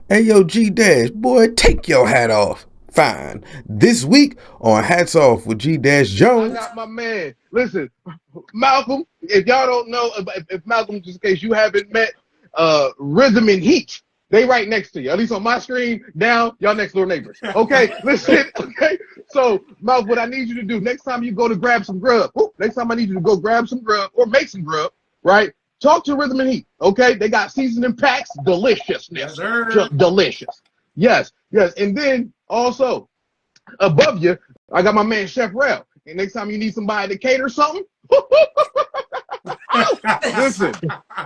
Hey yo, G Dash, boy, take your hat off. Fine. This week on Hats Off with G Dash I Jones. got my man. Listen, Malcolm, if y'all don't know, if Malcolm, just in case you haven't met, Rhythm and Heat, they right next to you. At least on my screen, down, y'all next door neighbors. Okay, listen, okay. So, Malcolm, what I need you to do, next time you go to grab some grub, next time I need you to go grab some grub or make some grub, right? Talk to Rhythm and Heat, okay? They got seasoning packs, deliciousness. Yes, sir. Just delicious. Yes, yes. And then also, above you, I got my man Chef Rell. And next time you need somebody to cater something, listen,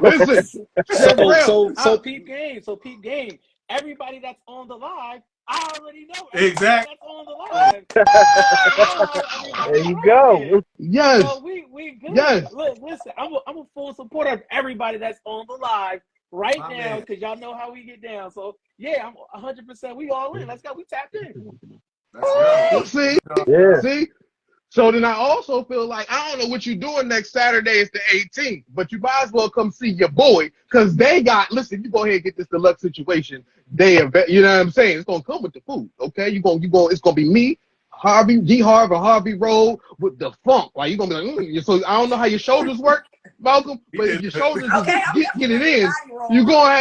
listen, Chef So Rell. so so peep game. So peep game. Everybody that's on the live, I already know everybody Exactly. that's on the live. I There know you everybody go. Yes, so we good. yes. Look, listen, I'm a full supporter of everybody that's on the live right My now man. because y'all know how we get down. So yeah, I'm 100%. We all in. Let's go. We tapped in. Let's go. See, Yeah. see. So then I also feel like I don't know what you're doing next Saturday. It's the 18th, but you might as well come see your boy because they got. Listen, you go ahead and get this deluxe situation. You know what I'm saying? It's gonna come with the food, okay? It's gonna be me, Harvey Road with the funk. Like you're gonna be like, so I don't know how your shoulders work, Malcolm, He but if did. your shoulders just Okay, I'm get definitely it gonna get in, body roll.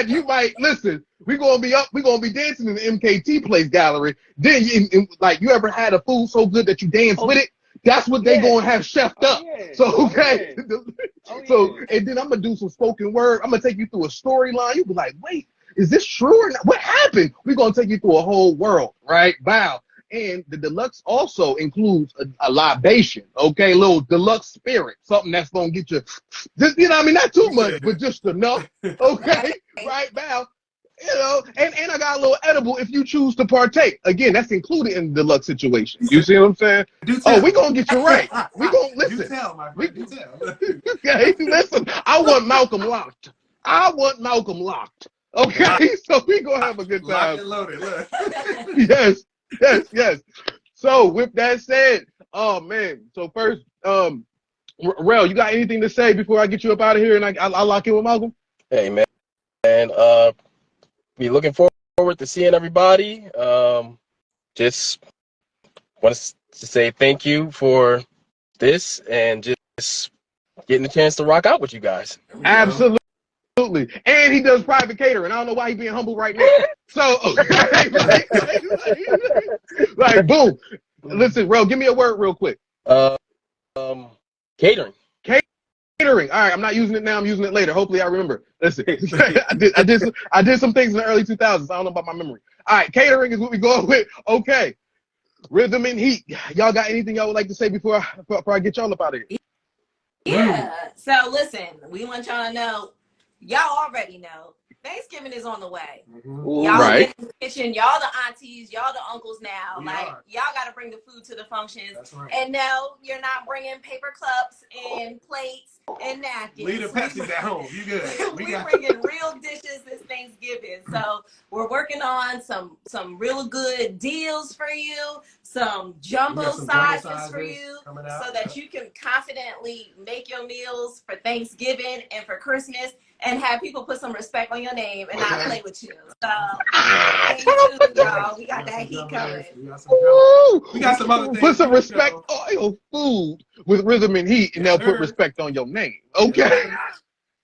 you might listen. We're gonna be dancing in the MKT Place Gallery. Then like you ever had a food so good that you dance Oh with it? That's what they yeah. gonna have chefed Oh up. yeah. So Oh okay. yeah. Oh So yeah. and then I'm gonna do some spoken word. I'm gonna take you through a storyline. You be like, wait, is this true or not? What happened? We're gonna take you through a whole world, right? Wow. And the deluxe also includes a libation, okay? A little deluxe spirit, something that's gonna get you just what I mean, not too He much, said, but just enough, okay? Right. Right now, and I got a little edible if you choose to partake. Again, that's included in the deluxe situation. he You said, see what I'm saying? do Oh, we tell. gonna get you right. We gonna Do listen. tell, my We friend. Do tell. okay, listen. I want Malcolm locked. I want Malcolm locked. Lock, Okay, so we gonna have a good locked time. and loaded. Look. Yes, yes, yes. So with that said, oh man. So first, Rel, you got anything to say before I get you up out of here and I'll lock in with Malcolm? Hey man, and be looking forward to seeing everybody. Just want to say thank you for this and just getting the chance to rock out with you guys. There we go. Absolutely. And he does private catering. I don't know why he's being humble right now. So, okay, like, boom. Listen, Rel, give me a word real quick. Uh, um, Catering. Catering. All right, I'm not using it now. I'm using it later. Hopefully, I remember. Listen, I did some things in the early 2000s. I don't know about my memory. All right, catering is what we going with. Okay, rhythm and heat. Y'all got anything y'all would like to say before I get y'all up out of here? Yeah. So listen, we want y'all to know, y'all already know, Thanksgiving is on the way. Y'all Right. get in the kitchen, y'all the aunties, y'all the uncles now. We like are. y'all got to bring the food to the functions. That's right. And no, you're not bringing paper cups and plates and Leave the napkins. Pepsis at home. You good. We bringing real dishes this Thanksgiving. So we're working on some real good deals for you, some We jumbo got some jumbo sizes for sizes you, coming out. so that you can confidently make your meals for Thanksgiving and for Christmas and have people put some respect on your name and not play with you. So stay tuned, y'all. We got that heat coming. We got some jumbos. We got some other Put things some too, respect though. on your food with rhythm and heat, and Yes, they'll put sir. respect on your name. Yes, Okay. sir.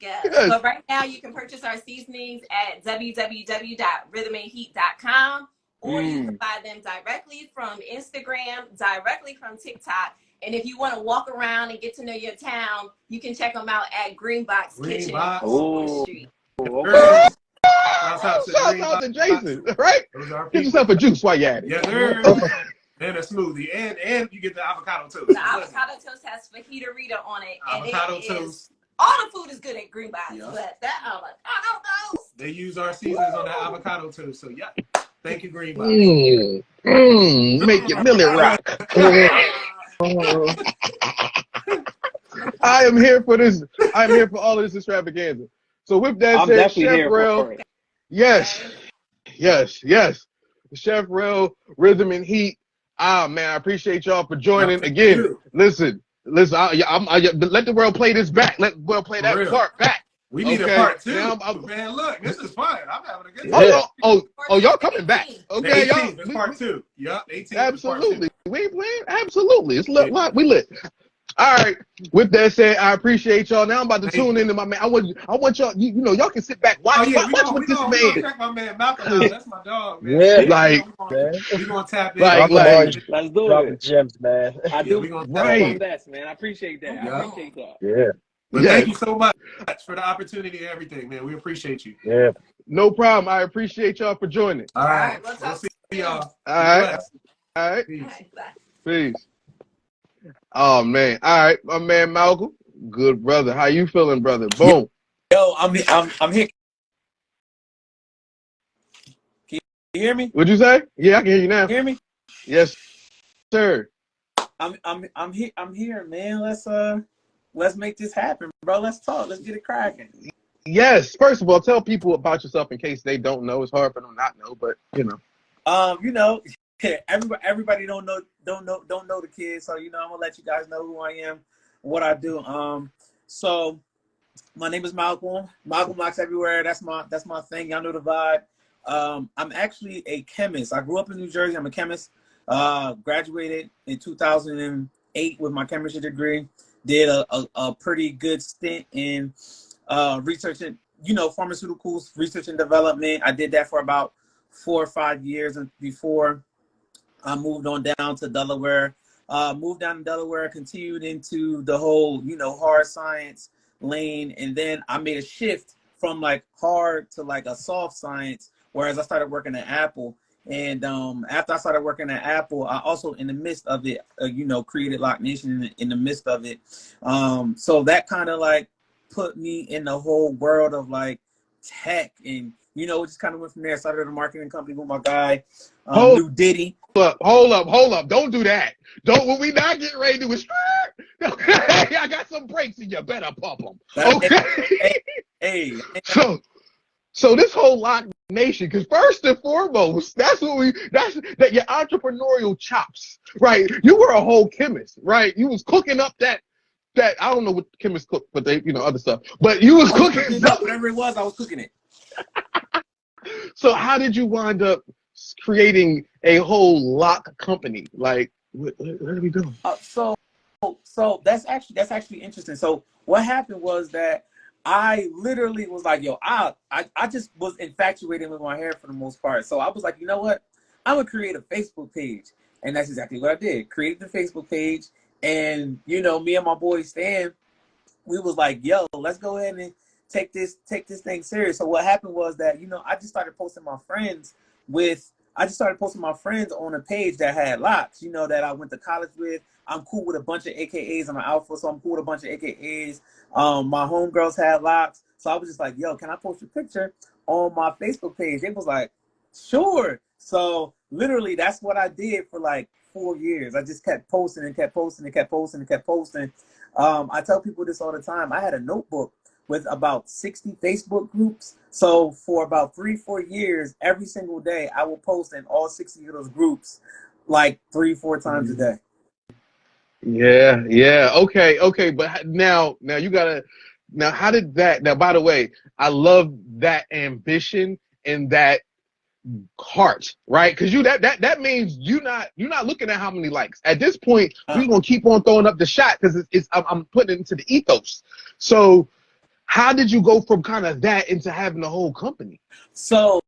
Yes, Yes. but right now you can purchase our seasonings at www.rhythmandheat.com, or you can buy them directly from Instagram, directly from TikTok. And if you want to walk around and get to know your town, you can check them out at Greenbox Green Kitchen box. on Bush Oh, Street. okay. Shouts out to Shout Green out to Box. Jason, right? Those are our Get people. yourself a juice while you're at it. Yes, sir. Okay. And a smoothie. And you get the avocado toast. The avocado toast has fajita on it, and Avocado it is toast. all the food is good at Greenbox, Yeah. but that avocado toast. They use our seasons on the avocado toast. So, yeah. Thank you, Green Box. Make your millet rock. I am here for this. I'm here for all of this extravaganza. So with that I'm said, definitely Chef here Rel, for it. yes, yes. Chef Rel, Rhythm and Heat. Ah, man, I appreciate y'all for No, joining thank again. you. Listen. Let the world play this back. Let the world play For that real. part back. We need a Okay. part 2. Now Man, look, this is fun. I'm having a good Yeah. time. Y'all coming back? The Okay, 18th y'all. is part 2. Yup, 18th Absolutely. is part 2. We absolutely. It's lit. Yeah. We lit. All right. With that said, I appreciate y'all. Now I'm about to Thank tune you. into my man. I want y'all. You know, y'all can sit back, watch, Oh yeah, watch what we this gonna man. check my man Malcolm out. That's my dog, man. Yeah, So, Like, we gonna tap in. like, Malcolm always Let's do dropping it. gems, man. I Yeah, do we gonna tap my in. right. best, man. I appreciate that. I Yeah. appreciate that. Yeah, But thank you Yes. so much for the opportunity and everything, man. We appreciate you. yeah. No problem. I appreciate y'all for joining. All right. We'll We'll talk see soon. y'all. All Be right. blessed. All right. Peace. All right, bye. Peace. Oh man. All right, my man Malcolm. Good brother. How you feeling, brother? Boom. Yo, I'm here. Can you hear me? What'd you say? Yeah, I can hear you now. Hear me? Yes, sir. I'm here. I'm here, man. Let's make this happen, bro. Let's talk. Let's get it cracking. Yes. First of all, tell people about yourself in case they don't know. It's hard for them not know, but You know, everybody don't know the kid, so I'm gonna let you guys know who I am, what I do. So my name is Malcolm. Malcolm Locks everywhere. That's my thing. Y'all know the vibe. I'm actually a chemist. I grew up in New Jersey. I'm a chemist. Graduated in 2008 with my chemistry degree. Did a pretty good stint in researching, pharmaceuticals, research and development. I did that for about 4 or 5 years before I moved on down to Delaware. Moved down to Delaware, continued into the whole, hard science lane. And then I made a shift from like hard to like a soft science, whereas I started working at Apple. And after I started working at Apple, I also, in the midst of it, created LocNation in the midst of it. So that kind of like put me in the whole world of like tech, and just kind of went from there. Started a marketing company with my guy, hold New Diddy. hold up. Don't do that. Don't. When we not getting ready to okay, I got some brakes and you better pump them. Okay. Hey. So this whole Lock Nation, because first and foremost, that's that your entrepreneurial chops, right? You were a whole chemist, right? You was cooking up that I don't know what chemists cook, but they other stuff. But you was cooking Up, whatever it was, I was cooking it. So how did you wind up creating a whole lock company? Like, what are we doing? So that's actually interesting. So what happened was that I literally was like, yo, I just was infatuated with my hair for the most part. So I was like, you know what? I'm gonna create a Facebook page. And that's exactly what I did. Created the Facebook page. And me and my boy Stan, we was like, yo, let's go ahead and take this thing serious. So what happened was that, I just started posting my friends on a page that had locks, that I went to college with. I'm cool with a bunch of AKAs. I'm an alpha, so I'm cool with a bunch of AKAs. My homegirls had locks. So I was just like, yo, can I post a picture on my Facebook page? It was like, sure. So literally that's what I did for like 4 years. I just kept posting and kept posting and kept posting and kept posting. I tell people this all the time. I had a notebook with about 60 Facebook groups. So for about 3-4 years, every single day, I will post in all 60 of those groups like 3-4 times a day. Yeah. Okay. But now you gotta. Now, how did that? Now, by the way, I love that ambition and that heart, right? Because that means you're not looking at how many likes. At this point, we're gonna keep on throwing up the shot because I'm putting it into the ethos. So, how did you go from kind of that into having the whole company? So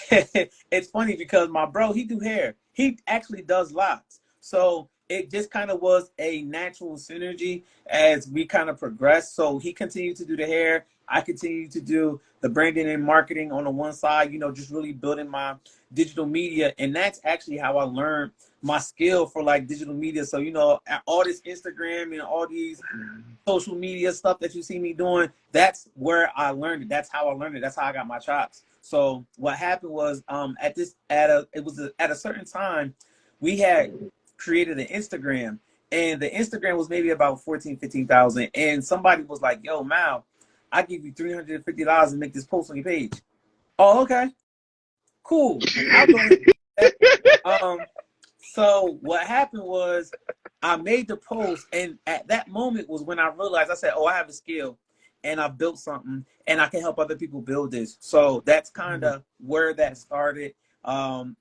it's funny because my bro, he do hair. He actually does locks. So it just kind of was a natural synergy as we kind of progressed. So he continued to do the hair. I continued to do the branding and marketing on the one side, just really building my digital media. And that's actually how I learned my skill for like digital media. So, all this Instagram and all these social media stuff that you see me doing, that's where I learned it. That's how I learned it. That's how I got my chops. So what happened was at a certain time we had created an Instagram, and the Instagram was maybe about 15,000, and somebody was like, yo, Mal, I give you $350 to make this post on your page. Oh, okay, cool, I'll go ahead. So what happened was I made the post, and at that moment was when I realized, I said, oh, I have a skill. and I built something, and I can help other people build this. So that's kind of where that started,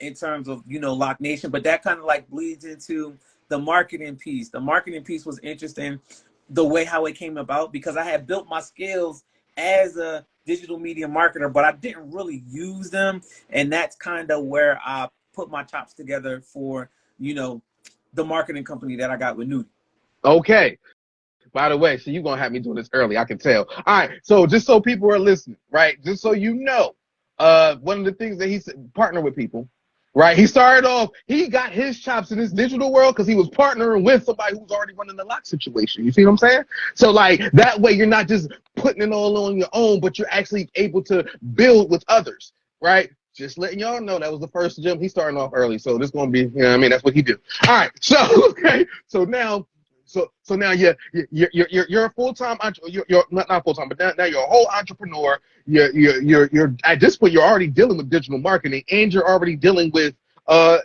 in terms of, you know, LocNation. But that kind of like bleeds into the marketing piece. The marketing piece was interesting, the way how it came about, because I had built my skills as a digital media marketer, but I didn't really use them. And that's kind of where I put my chops together for, you know, the marketing company that I got with Nudie. Okay. By the way, so you're going to have me doing this early, I can tell. All right, so just so people are listening, right, just so you know, one of the things that he said, partner with people, right? He started off, he got his chops in this digital world because he was partnering with somebody who's already running the lock situation. You see what I'm saying? So, like, that way you're not just putting it all on your own, but you're actually able to build with others, right? Just letting y'all know that was the first gym. He's starting off early, so this is going to be, you know what I mean? That's what he do. All right, so, okay, so now... So now you're a full-time you're not full-time, but now you're a whole entrepreneur. You're at this point you're already dealing with digital marketing, and you're already dealing with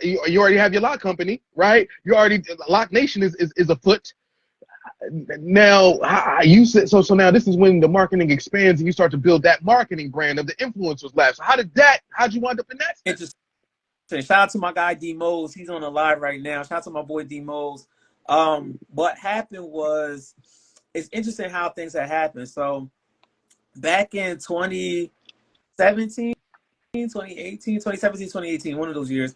you already have your lock company, right? You already LocNation is afoot. Now you said so now this is when the marketing expands and you start to build that marketing brand of the influencers lab. So how'd you wind up in that? Interesting. Shout out to my guy D Mose. He's on the live right now. Shout out to my boy D Mose. What happened was, it's interesting how things had happened. So back in 2017, 2018, 2017, 2018, one of those years,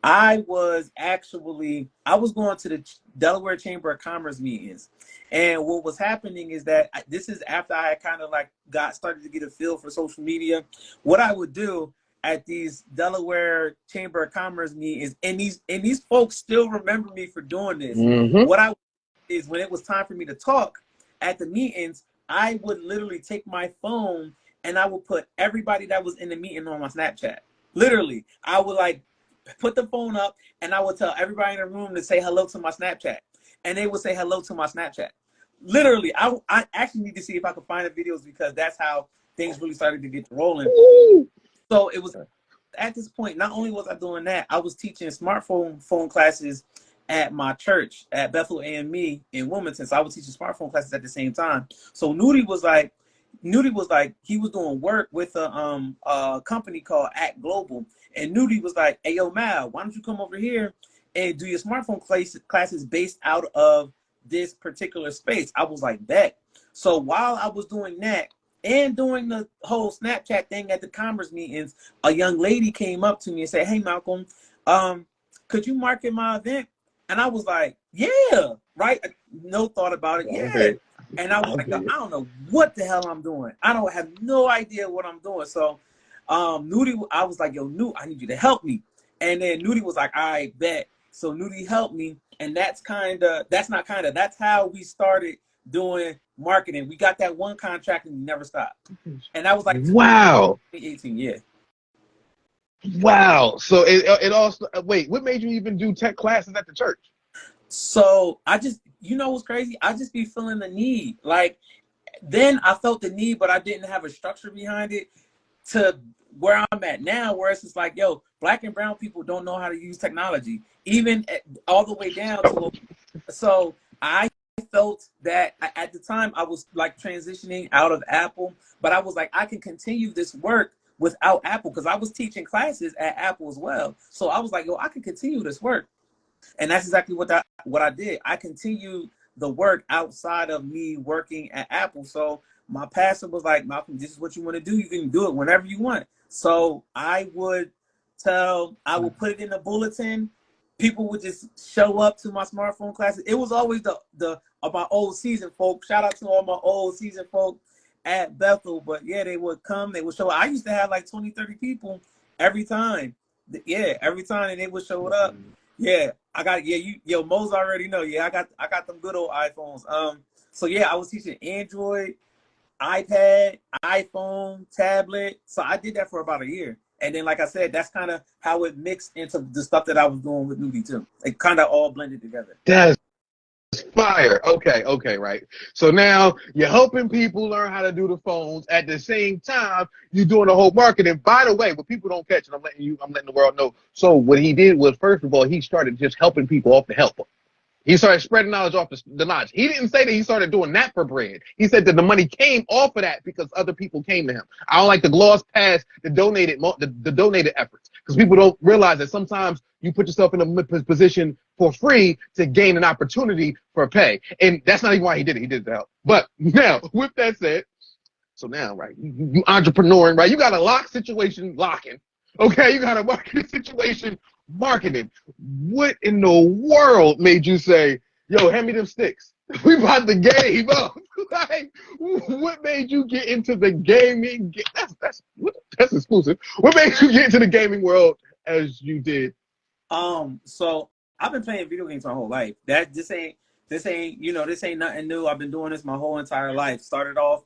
I was going to the Delaware Chamber of Commerce meetings. And what was happening is that this is after I kind of like started to get a feel for social media. What I would do at these Delaware Chamber of Commerce meetings, and these folks still remember me for doing this. Mm-hmm. What I would do is when it was time for me to talk at the meetings, I would literally take my phone and I would put everybody that was in the meeting on my Snapchat. Literally, I would like put the phone up and I would tell everybody in the room to say hello to my Snapchat, and they would say hello to my Snapchat. Literally, I actually need to see if I can find the videos, because that's how things really started to get rolling. So it was at this point, not only was I doing that, I was teaching smartphone classes at my church at Bethel AME in Wilmington. So I was teaching smartphone classes at the same time. So Nudie was like, he was doing work with a company called Act Global. And Nudie was like, hey, yo, Mal, why don't you come over here and do your smartphone classes based out of this particular space? I was like, bet. So while I was doing that, and doing the whole Snapchat thing at the commerce meetings, a young lady came up to me and said, hey, Malcolm, could you market my event? And I was like, yeah, right? No thought about it. Yeah. And I was like, I don't know what the hell I'm doing. I don't have no idea what I'm doing. So Nudie, I was like, yo, Nudie, I need you to help me. And then Nudie was like, I bet. So Nudie helped me. And that's how we started doing marketing. We got that one contract and we never stopped. And that was like wow, 2018, yeah. Wow. So it also wait, what made you even do tech classes at the church? So I just, you know what's crazy? I just be feeling the need. Like, then I felt the need, but I didn't have a structure behind it to where I'm at now, where it's just like, yo, Black and brown people don't know how to use technology, even all the way down to. So I felt that at the time I was like transitioning out of Apple, but I was like, I can continue this work without Apple, because I was teaching classes at Apple as well. So I was like, yo, I can continue this work. And that's exactly what I did. I continued the work outside of me working at Apple. So my pastor was like, Malcolm, this is what you want to do. You can do it whenever you want. So I would put it in the bulletin. People would just show up to my smartphone classes. It was always the my old season folk. Shout out to all my old season folk at Bethel. But yeah, they would come, they would show up. I used to have like 20, 30 people every time. Yeah, every time, and they would show up. Yeah, yo, Mose already know. Yeah, I got them good old iPhones. So yeah, I was teaching Android, iPad, iPhone, tablet. So I did that for about a year. And then, like I said, that's kind of how it mixed into the stuff that I was doing with Nudie too. It kind of all blended together. That's fire. Okay, right. So now you're helping people learn how to do the phones. At the same time, you're doing the whole marketing. By the way, what people don't catch, and I'm letting the world know. So what he did was, first of all, he started just helping people off the help. He started spreading knowledge off the knowledge. He didn't say that he started doing that for bread. He said that the money came off of that because other people came to him. I don't like to gloss past the donated efforts, because people don't realize that sometimes you put yourself in a position for free to gain an opportunity for pay. And that's not even why he did it. He did it to help. But now, with that said, so now, right, you entrepreneuring, right? You got a lock situation locking. Okay, you got a marketing situation marketing. What in the world made you say, yo, hand me them sticks? We about to game up. Like, what made you get into the gaming? That's exclusive. What made you get into the gaming world as you did? So I've been playing video games my whole life. This ain't this ain't nothing new. I've been doing this my whole entire life. Started off,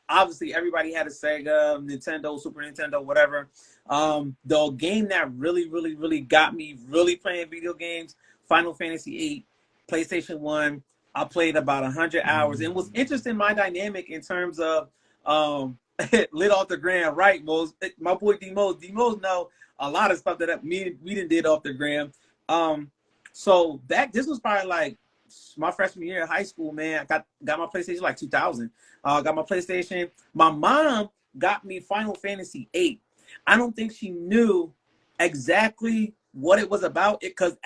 obviously everybody had a Sega, Nintendo, Super Nintendo, whatever. The game that really, really, really got me really playing video games, Final Fantasy VIII, PlayStation 1. I played about 100 hours. And it was interesting, my dynamic in terms of lit off the gram, right, Mose? My boy D-Mose. D-Mose know a lot of stuff that we did off the gram. So this was probably like my freshman year of high school, man. I got my PlayStation like 2000. Got my PlayStation. My mom got me Final Fantasy VIII. I don't think she knew exactly what it was about, because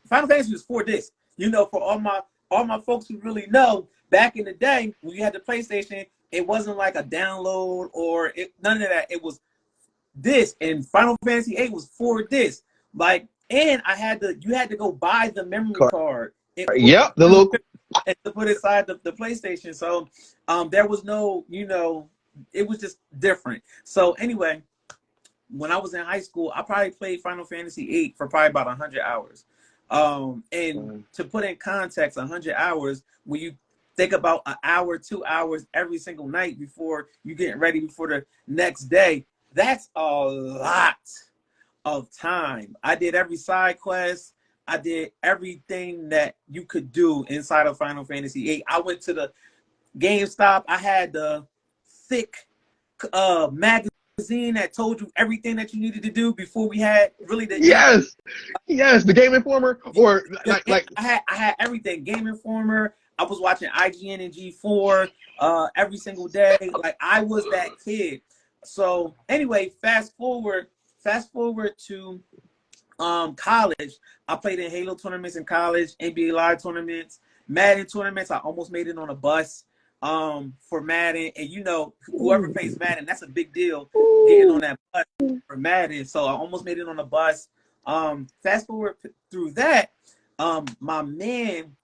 Final Fantasy was 4 discs. For all my folks who really know, back in the day when you had the PlayStation, it wasn't like a download or none of that. It was disc, and Final Fantasy VIII was 4 discs. And you had to go buy the memory card. Yep, the little and to put inside the PlayStation. So there was no, it was just different. So anyway, when I was in high school, I probably played Final Fantasy VIII for probably about 100 hours. And to put in context, 100 hours, when you think about an hour, 2 hours every single night before you getting ready before the next day, that's a lot of time. I did every side quest. I did everything that you could do inside of Final Fantasy VIII. I went to the GameStop. I had the thick magazine that told you everything that you needed to do before we had really the yes, the Game Informer, or like I had everything. Game Informer. I was watching IGN and G4 every single day. Like, I was that kid. So anyway, fast forward to college. I played in Halo tournaments in college, NBA Live tournaments, Madden tournaments. I almost made it on a bus for Madden. And whoever plays Madden, that's a big deal, getting on that bus for Madden. So I almost made it on a bus. Fast forward through that, my man,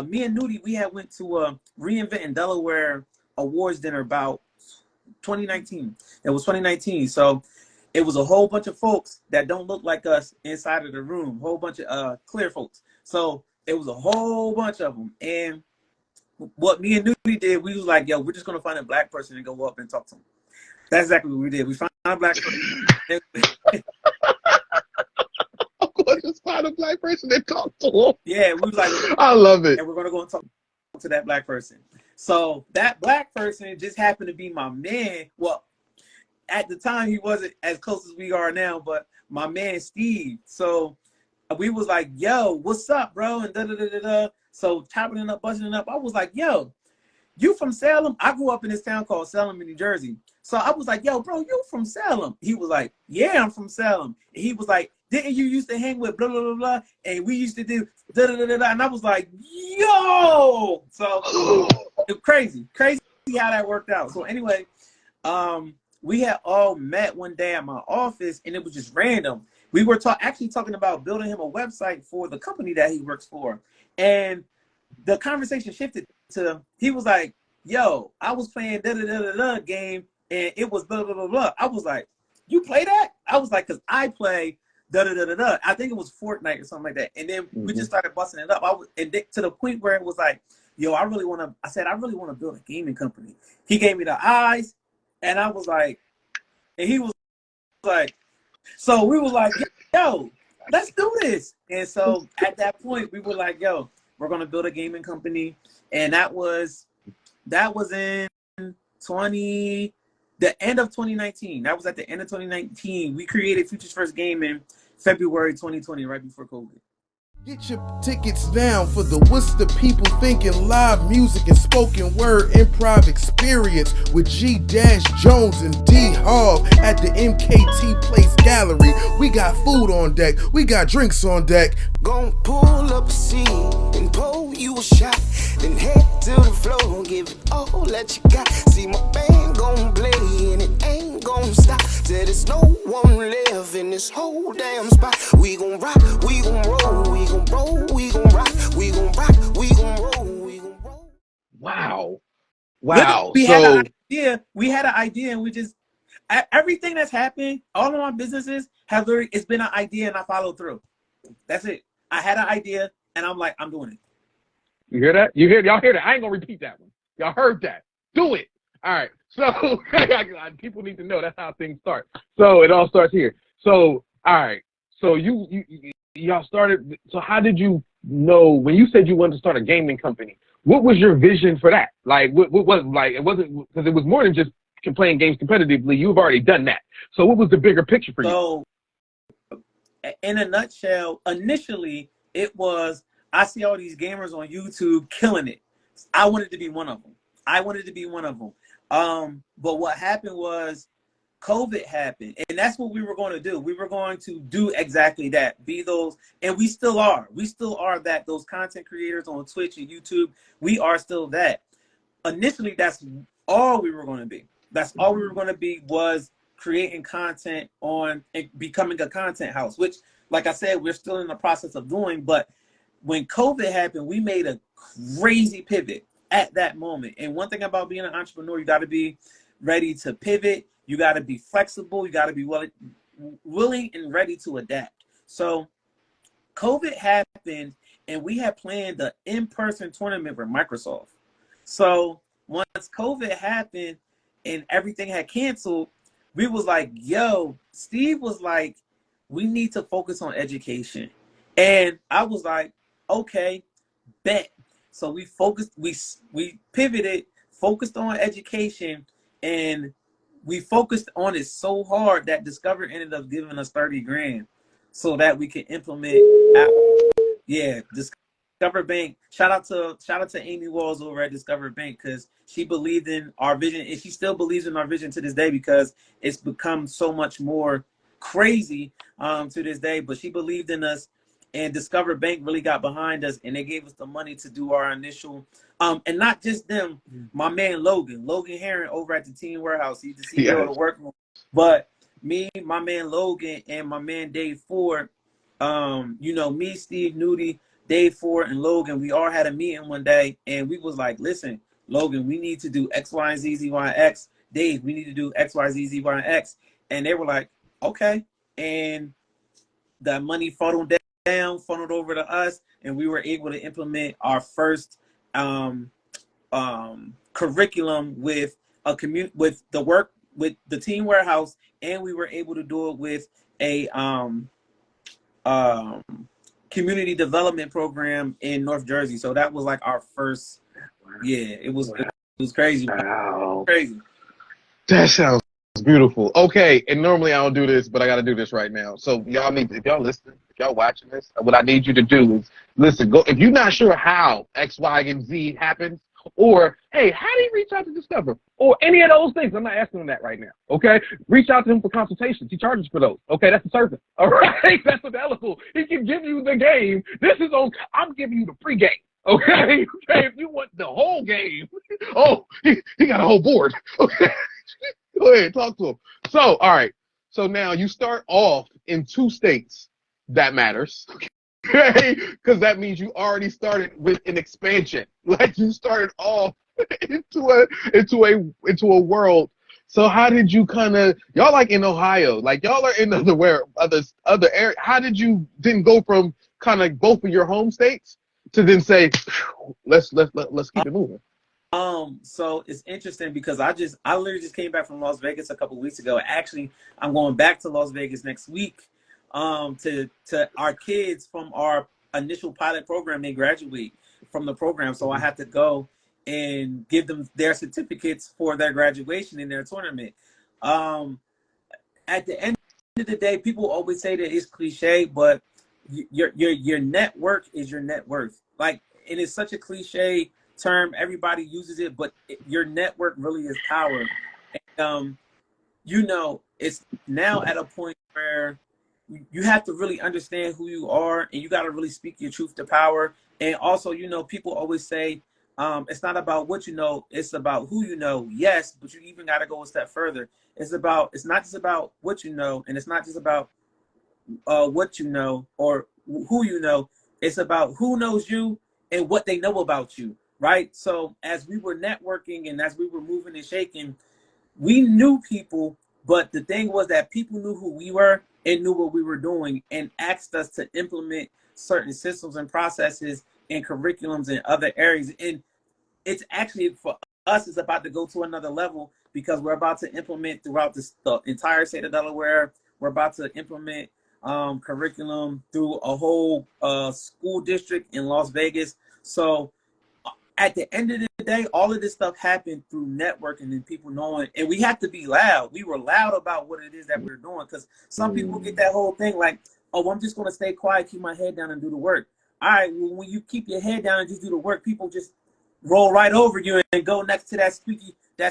me and Nudie, we had went to a Reinvent in Delaware awards dinner about 2019. It was 2019. So it was a whole bunch of folks that don't look like us inside of the room, whole bunch of clear folks. So it was a whole bunch of them. And what me and Nudie did, we was like, yo, we're just going to find a black person and go up and talk to them. That's exactly what we did. We found a black person. I'm going to just find a black person and talk to them. Yeah, we was like, I love it. And we're going to go and talk to that black person. So that black person just happened to be my man. Well, at the time, he wasn't as close as we are now, but my man, Steve. So we was like, yo, what's up, bro? And da-da-da-da-da. So chopping it up, busting it up. I was like, yo, you from Salem? I grew up in this town called Salem in New Jersey. So I was like, yo, bro, you from Salem? He was like, yeah, I'm from Salem. And he was like, didn't you used to hang with blah, blah, blah, blah? And we used to do da-da-da-da-da. And I was like, yo! So crazy how that worked out. So anyway, we had all met one day at my office, and it was just random. We were actually talking about building him a website for the company that he works for. And the conversation shifted to, he was like, yo, I was playing da-da-da-da-da game, and it was blah, blah, blah, blah. I was like, you play that? I was like, because I play da-da-da-da-da. I think it was Fortnite or something like that. And then we just started busting it up. To the point where it was like, yo, I really want to build a gaming company. He gave me the eyes, and I was like, and he was like, so we were like, yo, let's do this. And so at that point, we were like, yo, we're going to build a gaming company. And that was in the end of 2019. That was at the end of 2019. We created Future's First Game in February 2020, right before COVID. Get your tickets now for the Worcester People Thinking live music and spoken word improv experience with G Jones and D Hall at the MKT Place Gallery. We got food on deck, we got drinks on deck. Gon' pull up a seat and pull you a shot, then head to the floor, give it all that you got. See my band gon' play and it ain't gon' stop till there's no one left in this whole damn spot. We gon' rock, we gon' roll, we gon' roll, we gon' rock, we gon' rock, we gon' roll, we gon' roll. Wow. We had an idea. We had an idea, and we just everything that's happened. All of my businesses have literally it's been an idea, and I followed through. That's it. I had an idea, and I'm like, I'm doing it. You hear that? Y'all hear that? I ain't gonna repeat that one. Y'all heard that. Do it. All right. So people need to know that's how things start. So it all starts here. So all right. So y'all started. So how did you know when you said you wanted to start a gaming company? What was your vision for that? Like, what was like? It wasn't because it was more than just playing games competitively. You've already done that. So what was the bigger picture for you? So, in a nutshell, initially it was I see all these gamers on YouTube killing it. I wanted to be one of them. But what happened was COVID happened, and that's what we were going to do. We were going to do exactly that, be those, and we still are. We still are that, those content creators on Twitch and YouTube. We are still that. Initially, that's all we were going to be. That's all we were going to be was creating content on and becoming a content house, which, like I said, we're still in the process of doing. But when COVID happened, we made a crazy pivot at that moment. And one thing about being an entrepreneur, you got to be ready to pivot. You got to be flexible. You got to be willing and ready to adapt. So COVID happened, and we had planned the in-person tournament with Microsoft. So once COVID happened and everything had canceled, we was like, yo, Steve was like, we need to focus on education. And I was like, okay, bet. So we focused, we pivoted, focused on education, and we focused on it so hard that Discover ended up giving us 30 grand so that we could implement. Yeah, Discover Bank. Shout out to Amy Walls over at Discover Bank because she believed in our vision, and she still believes in our vision to this day because it's become so much more crazy to this day. But she believed in us, and Discover Bank really got behind us, and they gave us the money to do our initial. And not just them, my man Logan Heron over at the Team Warehouse. He's the CEO of the Workroom. But me, my man Logan, and my man Dave Ford. Me, Steve Nudie, Dave Ford, and Logan, we all had a meeting one day, and we was like, listen, Logan, we need to do X, Y, and Z, Z, Y, and X. Dave, we need to do X, Y, Z, Z, Y, and X. And they were like, okay. And the money funneled over to us, and we were able to implement our first curriculum with with the Team Warehouse, and we were able to do it with a community development program in North Jersey. So that was like our first. Yeah, it was crazy. Wow. Crazy. That sounds beautiful. Okay, and normally I don't do this, but I got to do this right now. So y'all if y'all listening, if y'all watching this, what I need you to do is listen. Go if you're not sure how X, Y, and Z happens, or hey, how do you reach out to Discover, or any of those things? I'm not asking them that right now. Okay, reach out to him for consultations. He charges for those. Okay, that's the service. All right, that's available. He can give you the game. I'm giving you the pre-game. Okay, if you want the whole game, he got a whole board. Okay. Go ahead, talk to him. So, all right. So now you start off in 2 states. That matters. Okay? Because that means you already started with an expansion. Like you started off into a world. So how did you y'all like in Ohio, like y'all are in other areas. How did you then go from kind of both of your home states to then say, let's keep it moving? So it's interesting because I literally just came back from Las Vegas a couple weeks ago. Actually, I'm going back to Las Vegas next week. To our kids from our initial pilot program, they graduate from the program, so I have to go and give them their certificates for their graduation in their tournament. At the end of the day, people always say that it's cliche, but your network is your net worth. Like, it is such a cliche term. Everybody uses it, but your network really is power. And, it's now at a point where you have to really understand who you are, and you got to really speak your truth to power. And also, people always say, it's not about what you know, it's about who you know. Yes, but you even got to go a step further. It's not just about what you know, and it's not just about what you know or who you know. It's about who knows you and what they know about you, right? So as we were networking and as we were moving and shaking, we knew people, but the thing was that people knew who we were and knew what we were doing and asked us to implement certain systems and processes and curriculums in other areas. And it's actually, for us, it's about to go to another level because we're about to implement throughout the entire state of Delaware. We're about to implement curriculum through a whole school district in Las Vegas. So at the end of the day, all of this stuff happened through networking and people knowing, and we have to be loud. We were loud about what it is that we're doing, because some people get that whole thing like, oh, I'm just going to stay quiet, keep my head down and do the work. All right, well, when you keep your head down and just do the work, people just roll right over you and go next to that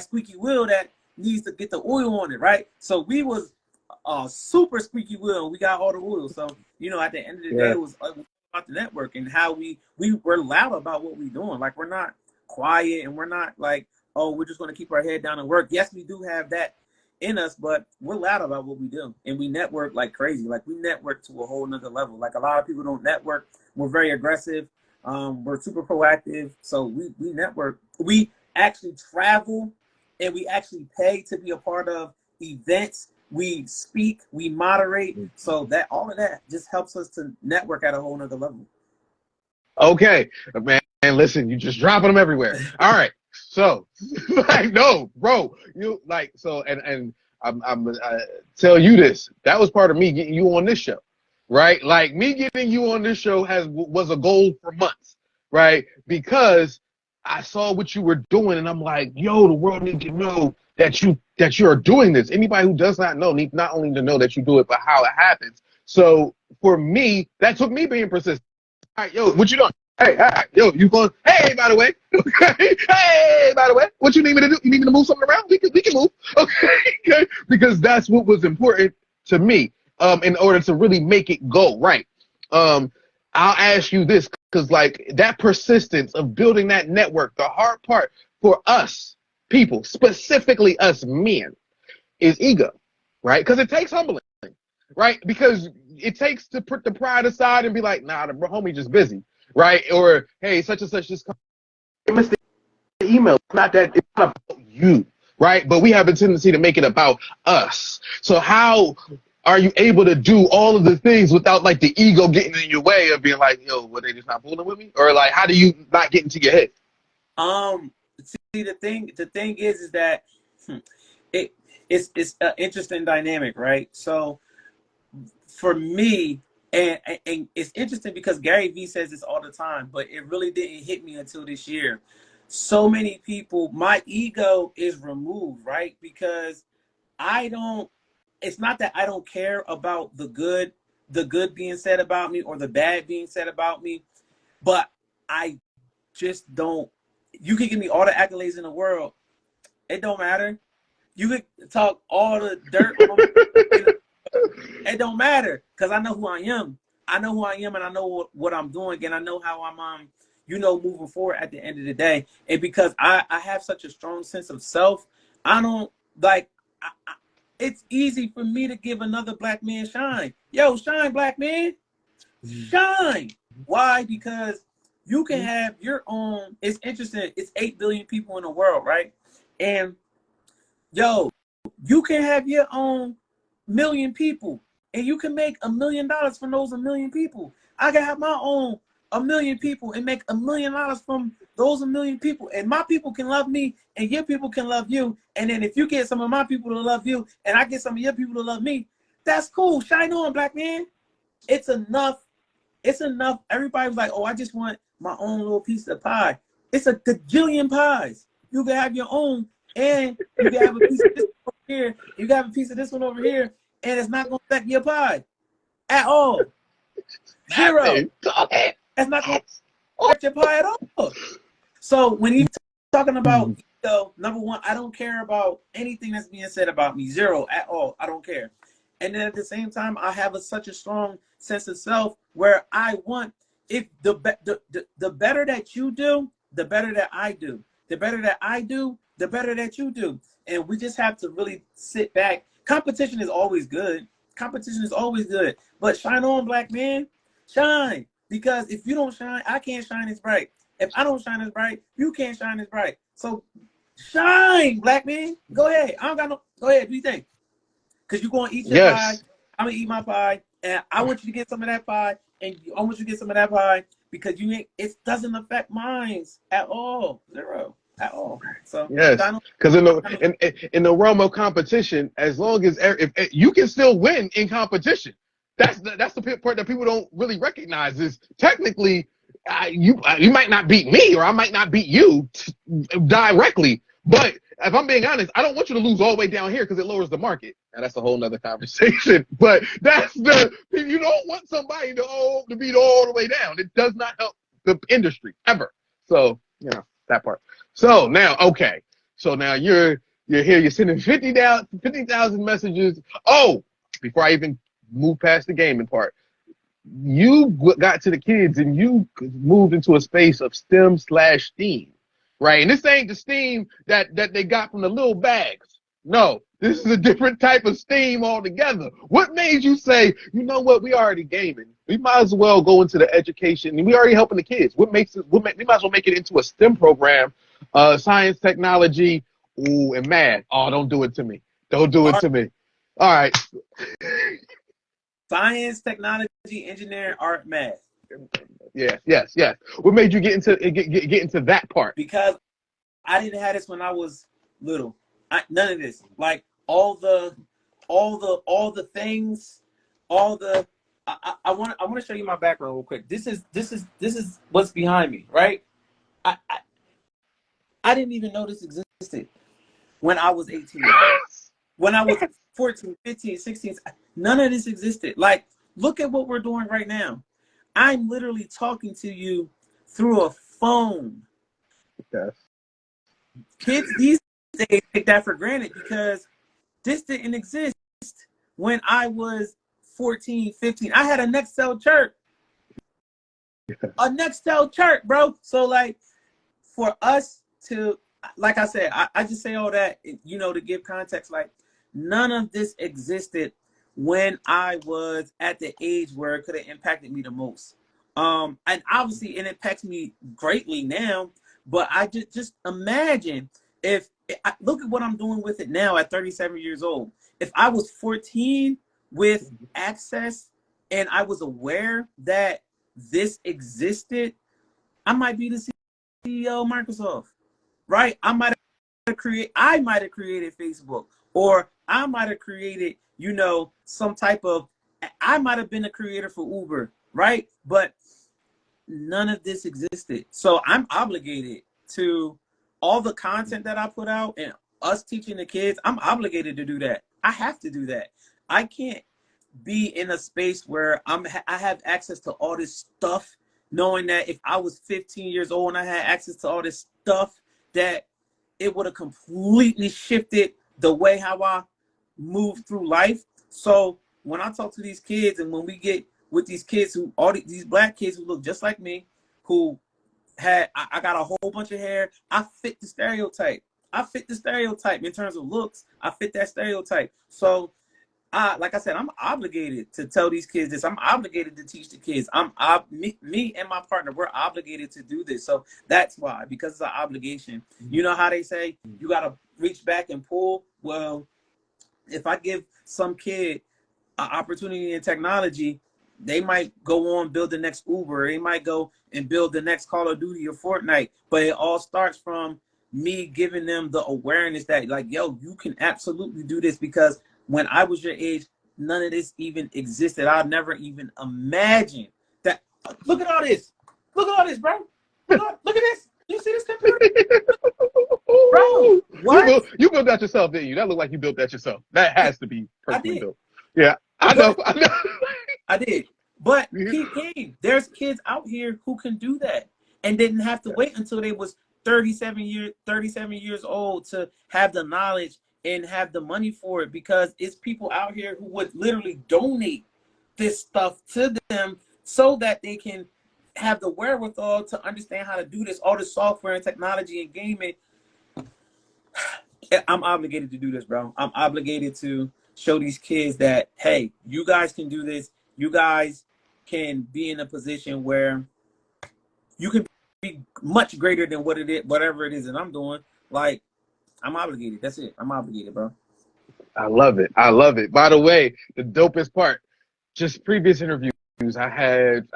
squeaky wheel that needs to get the oil on it, right? So we was a super squeaky wheel, and we got all the oil. So, at the end of the day, it was about the network and how we were loud about what we're doing. Like, we're not quiet, and we're not like, oh, we're just going to keep our head down and work. Yes, we do have that in us, but we're loud about what we do, and we network like crazy. Like, we network to a whole nother level. Like, a lot of people don't network. We're very aggressive. We're super proactive. So we network. We actually travel, and we actually pay to be a part of events. We speak, we moderate. So that all of that just helps us to network at a whole nother level. Okay, man, listen, you just dropping them everywhere. All right, so like, no, bro, you like, so, and I'm tell you this, that was part of me getting you on this show, right? Like, me getting you on this show was a goal for months, right? Because I saw what you were doing, and I'm like, yo, the world needs to know that you are doing this. Anybody who does not know needs not only to know that you do it, but how it happens. So for me, that took me being persistent. All right, yo, what you doing? Hey, all right, yo, you going? Hey, by the way, hey, by the way, what you need me to do? You need me to move something around? We can move, okay, because that's what was important to me. In order to really make it go right. I'll ask you this, because like that persistence of building that network, the hard part for us people, specifically us men, is ego, right? Because it takes humbling, right? Because it takes to put the pride aside and be like, nah, the homie just busy, right? Or, hey, such and such just missed the email. It's not about you, right? But we have a tendency to make it about us. So how are you able to do all of the things without like the ego getting in your way of being like, yo, what, they just not fooling with me? Or like, how do you not get into your head? See, the thing is that it's an interesting dynamic, right? So for me, and it's interesting because Gary Vee says this all the time, but it really didn't hit me until this year. So many people, my ego is removed, right? Because it's not that I don't care about the good being said about me or the bad being said about me, but I just don't. You can give me all the accolades in the world. It don't matter. You could talk all the dirt on me. It don't matter, because I know who I am. I know who I am, and I know what I'm doing, and I know how I'm moving forward at the end of the day. And because I have such a strong sense of self, I don't like it's easy for me to give another black man shine. Yo, shine, black man. Shine. Why? Because you can have your own. It's interesting. It's 8 billion people in the world, right? And yo, you can have your own million people, and you can make $1 million from those 1 million people. I can have my own 1 million people and make $1 million from those 1 million people, and my people can love me, and your people can love you. And then if you get some of my people to love you, and I get some of your people to love me, that's cool. Shine on, black man. It's enough. It's enough. Everybody's like, oh, I just want my own little piece of pie. It's a gajillion pies. You can have your own, and you can have a piece of this one over here. You can have a piece of this one over here, and it's not going to affect your pie at all. Zero. That's not going to affect your pie at all. So when he's talking about, number one, I don't care about anything that's being said about me. Zero at all. I don't care. And then at the same time, I have such a strong sense of self where I want, if the better that you do, the better that I do. The better that I do, the better that you do. And we just have to really sit back. Competition is always good. Competition is always good. But shine on, black man. Shine. Because if you don't shine, I can't shine as bright. If I don't shine as bright, you can't shine as bright. So shine, black man. Go ahead. I don't got no. Go ahead. What do you think? Because you're going to eat your pie. I'm going to eat my pie. And I want you to get some of that pie. And I want you to get some of that pie because it doesn't affect mine at all. Zero. At all. So yes, because in the realm of competition, as long as if you can still win in competition, that's the part that people don't really recognize. Is technically you might not beat me or I might not beat you directly, but if I'm being honest, I don't want you to lose all the way down here because it lowers the market. Now that's a whole nother conversation. But you don't want somebody to beat all the way down. It does not help the industry ever. So that part. So now, okay. So now you're here. You're sending 50,000 messages. Oh, before I even move past the gaming part, you got to the kids and you moved into a space of STEM/STEAM, right? And this ain't the STEAM that they got from the little bags. No, this is a different type of STEAM altogether. What made you say, you know what, we already gaming. We might as well go into the education, and we already helping the kids. We might as well make it into a STEM program, science, technology, and math. Oh, don't do it to me. Don't do it to me. All right. Science, technology, engineering, art, math. Yes. What made you get into that part? Because I didn't have this when I was little. None of this. Like all the things, I want to show you my background real quick. This is what's behind me, right? I didn't even know this existed when I was 18. When I was 14, 15, 16, none of this existed. Like, look at what we're doing right now. I'm literally talking to you through a phone. Yes. Kids these days take that for granted because this didn't exist when I was 14, 15. I had a Nextel chirp. A Nextel chirp, bro. So, like, for us to, like I said, I just say all that, to give context. Like, none of this existed when I was at the age where it could have impacted me the most. And obviously it impacts me greatly now, but I just imagine look at what I'm doing with it now at 37 years old. If I was 14 with access and I was aware that this existed, I might be the CEO of Microsoft, right? I might have created Facebook, or I might have created, some type of, I might have been a creator for Uber, right? But none of this existed. So I'm obligated to all the content that I put out and us teaching the kids. I'm obligated to do that. I have to do that. I can't be in a space where I have access to all this stuff, knowing that if I was 15 years old and I had access to all this stuff, that it would have completely shifted the way how I move through life. So when I talk to these kids, and when we get with these kids these black kids who look just like me, who I got a whole bunch of hair, I fit the stereotype. In terms of looks. I fit that stereotype. So like I said, I'm obligated to tell these kids this. I'm obligated to teach the kids. Me and my partner, we're obligated to do this. So that's why, because it's an obligation. You know how they say you got to reach back and pull? Well, if I give some kid an opportunity in technology, they might go on, build the next Uber. They might go and build the next Call of Duty or Fortnite. But it all starts from me giving them the awareness that, like, yo, you can absolutely do this. Because when I was your age, none of this even existed. I'd never even imagined that. Look at all this. Look at all this, bro. Look at this. You see this computer? Bro, what? You built that yourself, didn't you? That looked like you built that yourself. That has to be personally built. Yeah, I know. I did. But peep game, there's kids out here who can do that and didn't have to wait until they was 37 years old to have the knowledge and have the money for it, because it's people out here who would literally donate this stuff to them so that they can have the wherewithal to understand how to do this, all the software and technology and gaming. I'm obligated to do this, bro. I'm obligated to show these kids that, hey, you guys can do this. You guys can be in a position where you can be much greater than what it is, whatever it is that I'm doing. Like, I'm obligated. That's it. I'm obligated, bro. I love it. I love it. By the way, the dopest part, just previous interviews, I had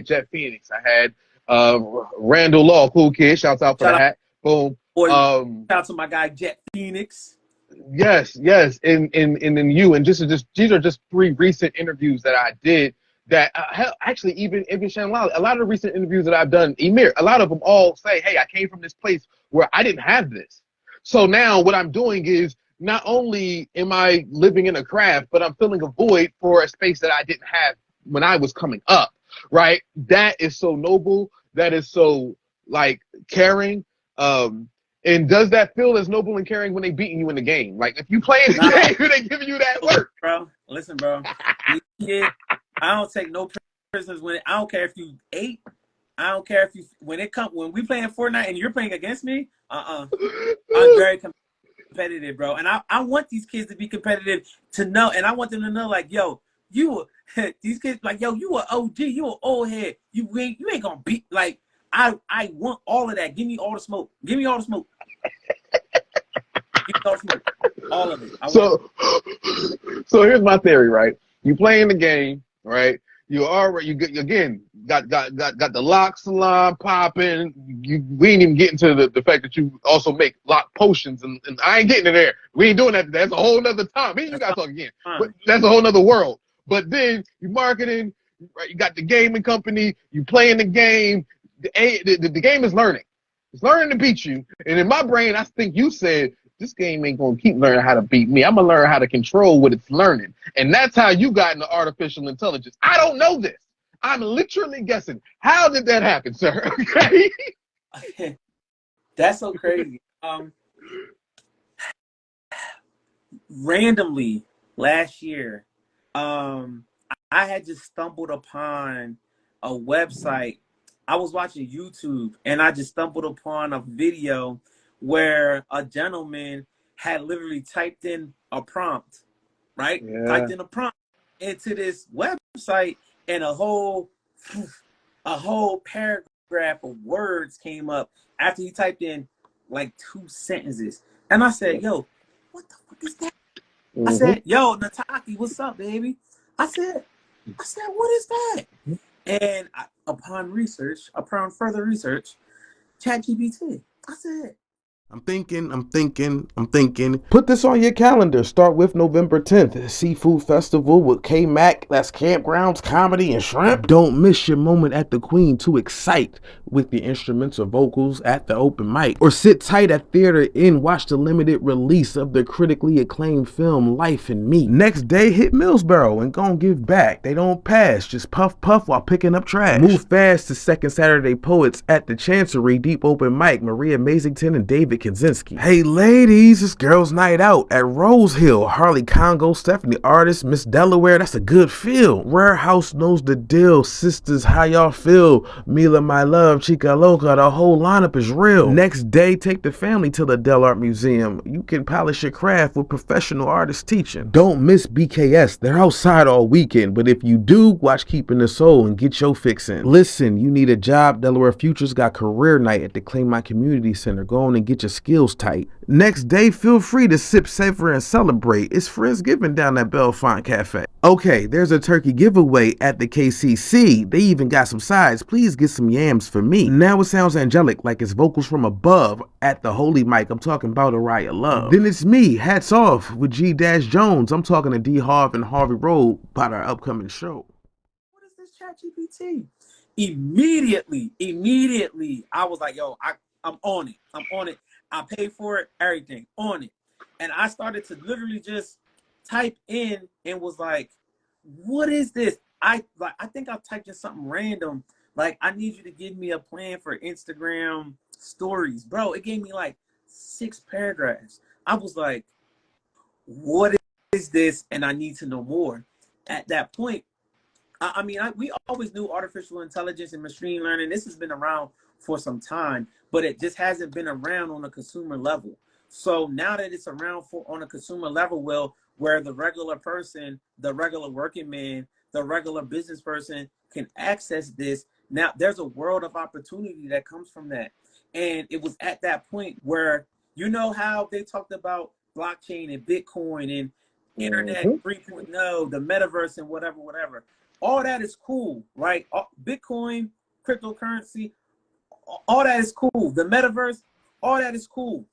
Jet Phoenix. I had Randall Law, cool kid. Shouts out for Shout the out, hat. Boom. boy, shout out to my guy Jet Phoenix. Yes, and then you, and just these are just 3 recent interviews that I did that actually even Shanlal, a lot of the recent interviews that I've done, Emir, a lot of them all say, hey, I came from this place where I didn't have this. So now what I'm doing is not only am I living in a craft, but I'm filling a void for a space that I didn't have when I was coming up, right? That is so noble. That is so like caring. And does that feel as noble and caring when they beating you in the game? Like if you play in the game, they giving you that work, bro. Listen, bro. I don't take no prisoners when I don't care if you 8. I don't care if you when we playing Fortnite and you're playing against me. I'm very competitive, bro. And I want these kids to be competitive, to know, and I want them to know, like, yo, these kids, like, yo, you a OG, you an old head. You ain't gonna beat, like, I want all of that. Give me all the smoke. Give me all the smoke. Give me all the smoke. All of it. So here's my theory, right? You playing the game, right? You again got the lock salon popping. We ain't even getting to the fact that you also make lock potions, and I ain't getting to there. We ain't doing that. That's a whole nother time. Me and you guys talk again. But that's a whole nother world. But then you marketing, right? You got the gaming company. You playing the game. The game is learning. It's learning to beat you. And in my brain, I think you said, this game ain't going to keep learning how to beat me. I'm going to learn how to control what it's learning. And that's how you got into artificial intelligence. I don't know this. I'm literally guessing. How did that happen, sir? Okay. That's so crazy. Randomly, last year, I had just stumbled upon a website. I was watching YouTube, and I just stumbled upon a video where a gentleman had literally typed in a prompt, right? Yeah. Typed in a prompt into this website, and a whole paragraph of words came up after he typed in like 2 sentences. And I said, yo, what the fuck is that? I said, yo, Nataki, what's up, baby? I said, what is that? And upon further research, ChatGPT. I said, I'm thinking. Put this on your calendar. Start with November 10th. Seafood Festival with K-Mac. That's campgrounds, comedy, and shrimp. Don't miss your moment at the Queen to excite with the instruments or vocals at the open mic. Or sit tight at Theater and watch the limited release of the critically acclaimed film Life and Me. Next day, hit Millsboro and gon' give back. They don't pass. Just puff while picking up trash. Move fast to Second Saturday Poets at the Chancery. Deep open mic. Maria Mazington and David Kinzinski. Hey ladies, it's girls' night out at Rose Hill. Harley Congo, Stephanie Artist, Miss Delaware. That's a good feel. Rare House knows the deal. Sisters, how y'all feel? Mila, my love, Chica Loca. The whole lineup is real. Next day, take the family to the Del Art Museum. You can polish your craft with professional artists teaching. Don't miss BKS. They're outside all weekend, but if you do, watch Keeping the Soul and get your fix in. Listen, you need a job? Delaware Futures got career night at the Claim My Community Center. Go on and get your skills tight. Next day, feel free to sip, savor, and celebrate. It's Friendsgiving down at Bellefonte Cafe. Okay, there's a turkey giveaway at the KCC. They even got some sides. Please get some yams for me. Now it sounds angelic, like it's vocals from above. At the Holy Mic, I'm talking about Araya Love. Then it's me, Hats Off, with G-Jones. I'm talking to D Harv and Harvey Road about our upcoming show. what is this ChatGPT? Immediately, I was like, yo, I'm on it. I paid for it, everything, on it. And I started to literally just type in and was like, what is this? I think I typed in something random. Like, I need you to give me a plan for Instagram stories. Bro, it gave me like 6 paragraphs. I was like, what is this? And I need to know more. At that point, we always knew artificial intelligence and machine learning. This has been around for some time, but it just hasn't been around on a consumer level. So now that it's around on a consumer level, where the regular person, the regular working man, the regular business person can access this, now there's a world of opportunity that comes from that. And it was at that point where, you know how they talked about blockchain and Bitcoin and Internet 3.0, the metaverse and whatever. All that is cool, right? Bitcoin, cryptocurrency, all that is cool. The metaverse, all that is cool.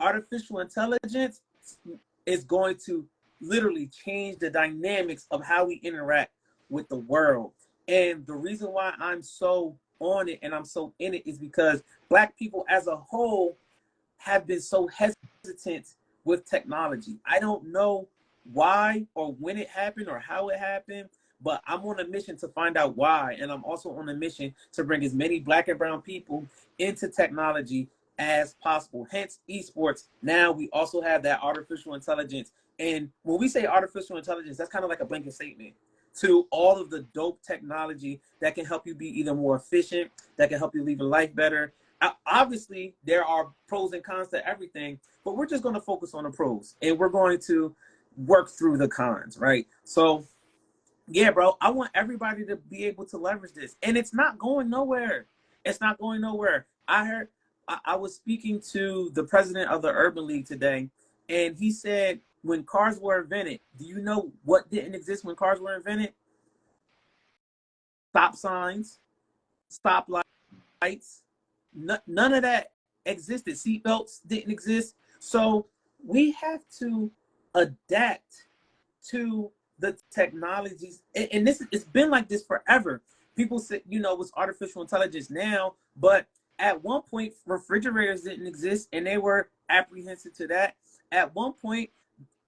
Artificial intelligence is going to literally change the dynamics of how we interact with the world. And the reason why I'm so on it and I'm so in it is because Black people as a whole have been so hesitant with technology. I don't know why or when it happened or how it happened, but I'm on a mission to find out why. And I'm also on a mission to bring as many Black and brown people into technology as possible. Hence esports. Now we also have that artificial intelligence. And when we say artificial intelligence, that's kind of like a blanket statement to all of the dope technology that can help you be either more efficient, that can help you live your life better. Obviously, there are pros and cons to everything, but we're just going to focus on the pros and we're going to work through the cons, right? So, yeah, bro, I want everybody to be able to leverage this, and it's not going nowhere. It's not going nowhere. I was speaking to the president of the Urban League today, and he said when cars were invented, do you know what didn't exist when cars were invented? Stop signs, stop lights, none of that existed. Seatbelts didn't exist. So we have to adapt to the technologies. And this, it's been like this forever. People say, you know, it's artificial intelligence now, but at one point, refrigerators didn't exist and they were apprehensive to that. At one point,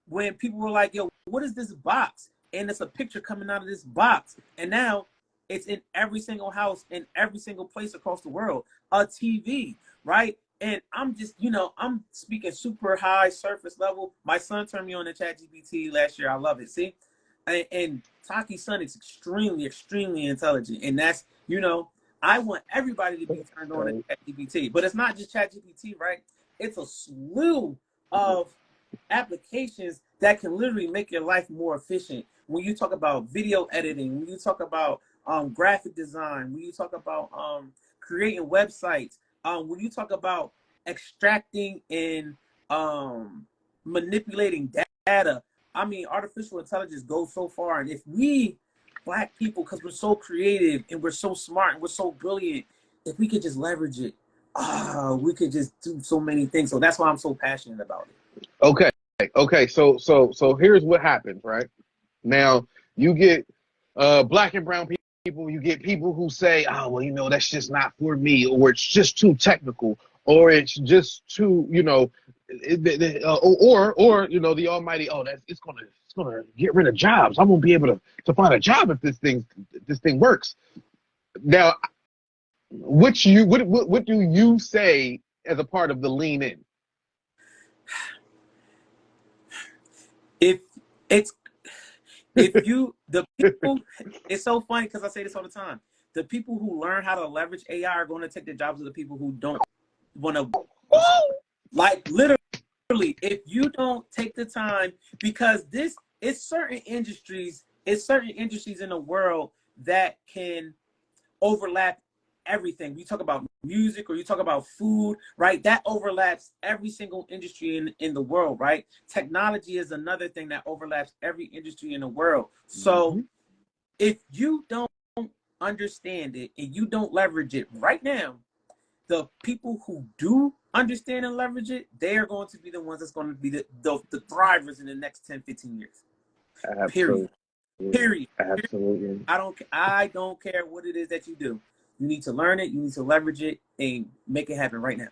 when people were like, yo, what is this box? And it's a picture coming out of this box. And now it's in every single house, in every single place across the world. A TV, right? And I'm just, you know, I'm speaking super high surface level. My son turned me on to ChatGPT last year. I love it. See? And Taki's son is extremely, extremely intelligent. And that's, you know, I want everybody to be turned on to ChatGPT. But it's not just ChatGPT, right? It's a slew of applications that can literally make your life more efficient. When you talk about video editing, when you talk about graphic design, when you talk about creating websites, when you talk about extracting and manipulating data, I mean, artificial intelligence goes so far. And if we, Black people, because we're so creative and we're so smart and we're so brilliant, if we could just leverage it, we could just do so many things. So that's why I'm so passionate about it. Okay. So here's what happens, right? Now you get Black and brown people. You get people who say, "Oh, well, you know, that's just not for me," or "It's just too technical," or "It's just too, you know," or you know, the almighty, "Oh, it's gonna get rid of jobs. I won't be able to find a job if this thing works." Now, what do you say as a part of the lean in? If the people, it's so funny because I say this all the time. The people who learn how to leverage AI are going to take the jobs of the people who don't want to. Like, literally, if you don't take the time, because it's certain industries in the world that can overlap everything. You talk about music or you talk about food, right? That overlaps every single industry in the world, right? Technology is another thing that overlaps every industry in the world. So if you don't understand it and you don't leverage it right now, the people who do understand and leverage it, they are going to be the ones that's going to be the thrivers in the next 10, 15 years. Absolutely. Period. Absolutely. I don't care what it is that you do. You need to learn it. You need to leverage it and make it happen right now.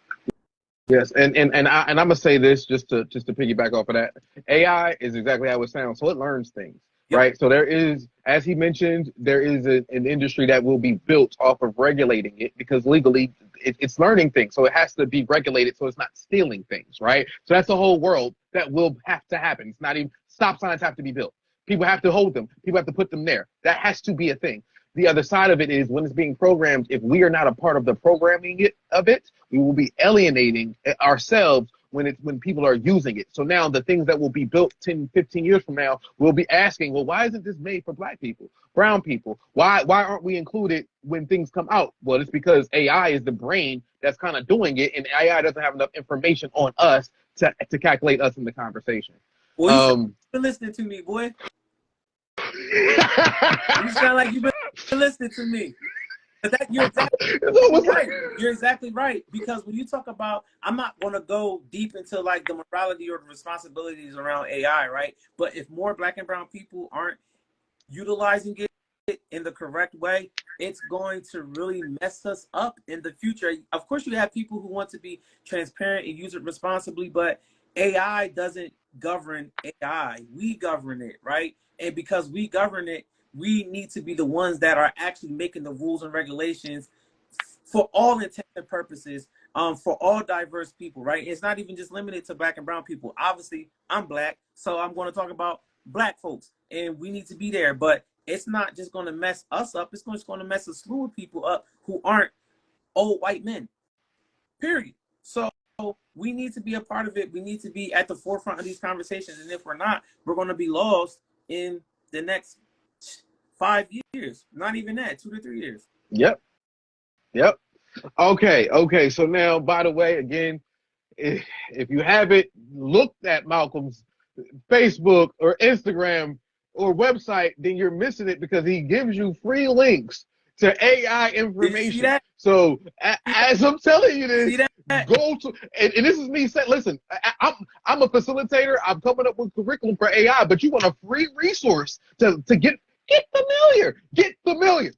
Yes, and I'm gonna say this just to piggyback off of that. AI is exactly how it sounds. So it learns things. Yep. right? So there is, as he mentioned, there is an industry that will be built off of regulating it because legally it's learning things. So it has to be regulated so it's not stealing things, right? So that's a whole world that will have to happen. It's not even, stop signs have to be built. People have to hold them. People have to put them there. That has to be a thing. The other side of it is when it's being programmed, if we are not a part of the programming of it, we will be alienating ourselves when people are using it. So now the things that will be built 10, 15 years from now, we'll be asking, well, why isn't this made for black people, brown people? Why aren't we included when things come out? Well, it's because AI is the brain that's kind of doing it, and AI doesn't have enough information on us to calculate us in the conversation. Well, you've been listening to me, boy. You sound like you've been listening to me. You're exactly right. You're exactly right. Because when you talk about, I'm not going to go deep into like the morality or the responsibilities around AI, right? But if more black and brown people aren't utilizing it in the correct way, it's going to really mess us up in the future. Of course, you have people who want to be transparent and use it responsibly, but AI doesn't govern AI. We govern it, right? And because we govern it, we need to be the ones that are actually making the rules and regulations for all intents and purposes, for all diverse people, right? It's not even just limited to black and brown people. Obviously, I'm black, so I'm going to talk about black folks, and we need to be there. But it's not just going to mess us up. It's just going to mess a slew of people up who aren't old white men, period. So we need to be a part of it. We need to be at the forefront of these conversations. And if we're not, we're going to be lost in the next 5 years. Not even that, 2 to 3 years. Yep. Okay. So now, by the way, again, if you haven't looked at Malcolm's Facebook or Instagram or website, then you're missing it because he gives you free links to AI information. So as I'm telling you this, go to, and this is me saying, listen, I'm a facilitator. I'm coming up with curriculum for AI, but you want a free resource to get familiar.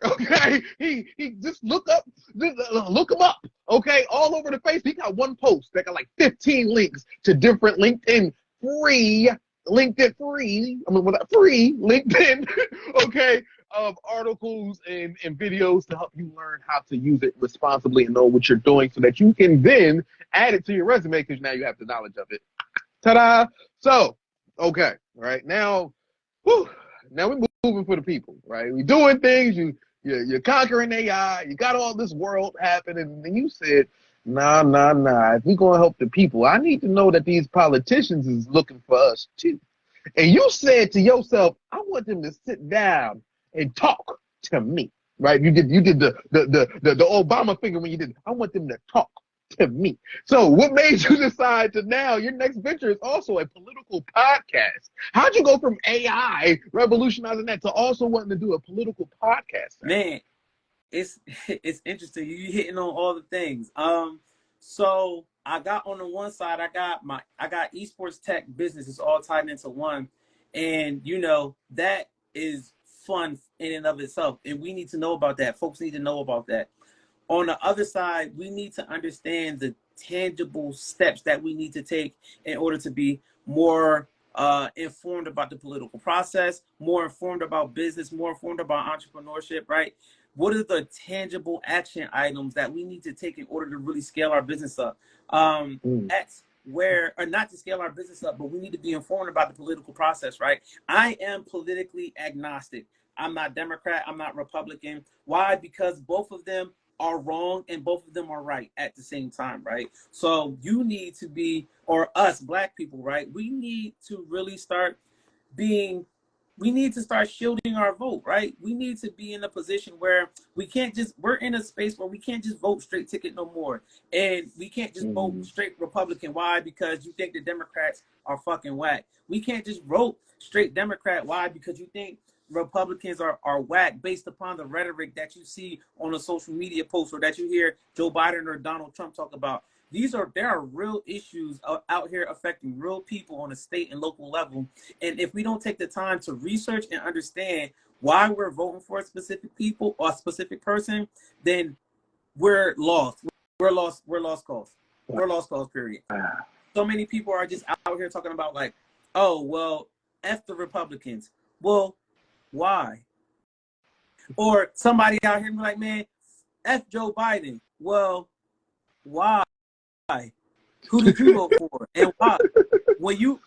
Okay, he just look him up. Okay, all over the face. He got one post that got like 15 links to different free LinkedIn, okay, of articles and videos to help you learn how to use it responsibly and know what you're doing so that you can then add it to your resume because now you have the knowledge of it. Ta-da! So, okay, right now, now we're moving for the people, right? We're doing things, you're conquering AI, you got all this world happening, and then you said, nah. If we're gonna help the people, I need to know that these politicians is looking for us too. And you said to yourself, I want them to sit down and talk to me, right? You did the Obama finger when you did. I want them to talk to me. So what made you decide to now your next venture is also a political podcast? How'd you go from AI revolutionizing that to also wanting to do a political podcast? Man, it's interesting. You hitting on all the things. So I got on the one side, I got esports tech business. It's all tied into one, and that is fun in and of itself, and we need to know about that. Folks need to know about that. On the other side, we need to understand the tangible steps that we need to take in order to be more informed about the political process, more informed about business, more informed about entrepreneurship, right? What are the tangible action items that we need to take in order to really scale our business up? That's where, or not to scale our business up, but we need to be informed about the political process, right? I am politically agnostic. I'm not Democrat, I'm not Republican. Why? Because both of them are wrong and both of them are right at the same time, right? So you need to be, or us black people, right? We need to really start shielding our vote, right? We need to be in a position where we're in a space where we can't just vote straight ticket no more. And we can't just vote straight Republican. Why? Because you think the Democrats are fucking whack. We can't just vote straight Democrat. Why? Because you think Republicans are whack based upon the rhetoric that you see on a social media post or that you hear Joe Biden or Donald Trump talk about. There are real issues out here affecting real people on a state and local level. And if we don't take the time to research and understand why we're voting for a specific people or a specific person, then we're lost. We're lost cause. We're lost cause, period. So many people are just out here talking about like, oh, well, F the Republicans. Well, Why? Or somebody out here be like, man, F Joe Biden. Well, why? Who did you vote for? And why? When you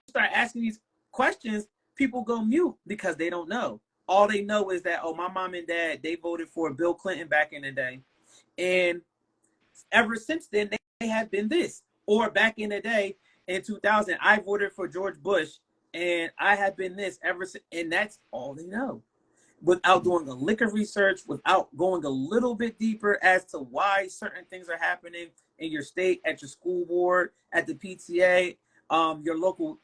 start asking these questions, people go mute because they don't know. All they know is that, oh, my mom and dad, they voted for Bill Clinton back in the day. And ever since then, they have been this. Or back in the day, in 2000, I voted for George Bush, and I have been this ever since. And that's all they know. Without doing a lick of research, without going a little bit deeper as to why certain things are happening in your state, at your school board, at the PTA, your local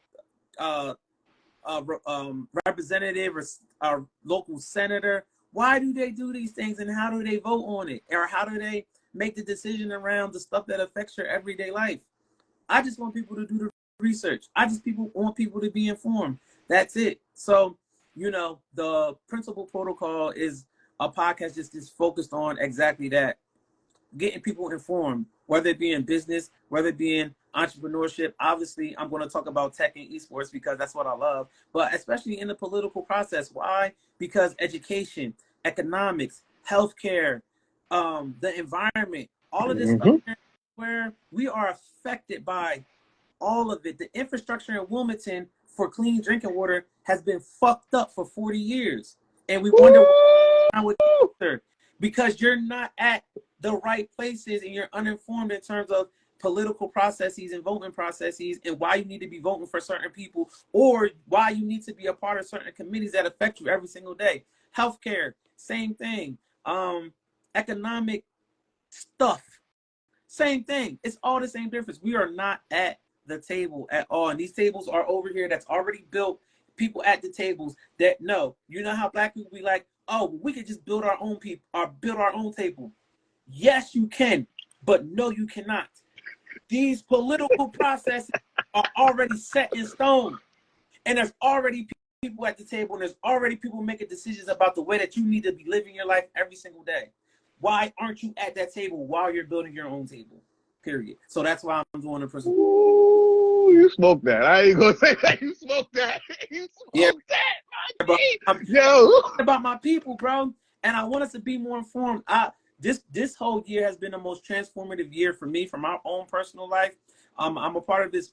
representative or local senator. Why do they do these things, and how do they vote on it? Or how do they make the decision around the stuff that affects your everyday life? I just want people to do the research. Want people to be informed. That's it. So, the principal protocol is a podcast just focused on exactly that. Getting people informed, whether it be in business, whether it be in entrepreneurship. Obviously, I'm going to talk about tech and esports because that's what I love, but especially in the political process. Why? Because education, economics, healthcare, the environment, all of this stuff where we are affected by all of it. The infrastructure in Wilmington for clean drinking water has been fucked up for 40 years. And we wonder what's wrong with the answer, because you're not at the right places and you're uninformed in terms of political processes and voting processes and why you need to be voting for certain people or why you need to be a part of certain committees that affect you every single day. Healthcare, same thing. Economic stuff, same thing. It's all the same difference. We are not at the table at all. And these tables are over here that's already built. People at the tables that know. You know how black people be like, oh, we could just build our own people or build our own table. Yes, you can, but no, you cannot. These political processes are already set in stone. And there's already people at the table, and there's already people making decisions about the way that you need to be living your life every single day. Why aren't you at that table while you're building your own table? Period. So that's why I'm doing the principle. Ooh, you smoked that. I ain't gonna say that. You smoked that. You smoked that. Yo, about my people, bro. And I want us to be more informed. This whole year has been the most transformative year for me, for my own personal life. I'm a part of this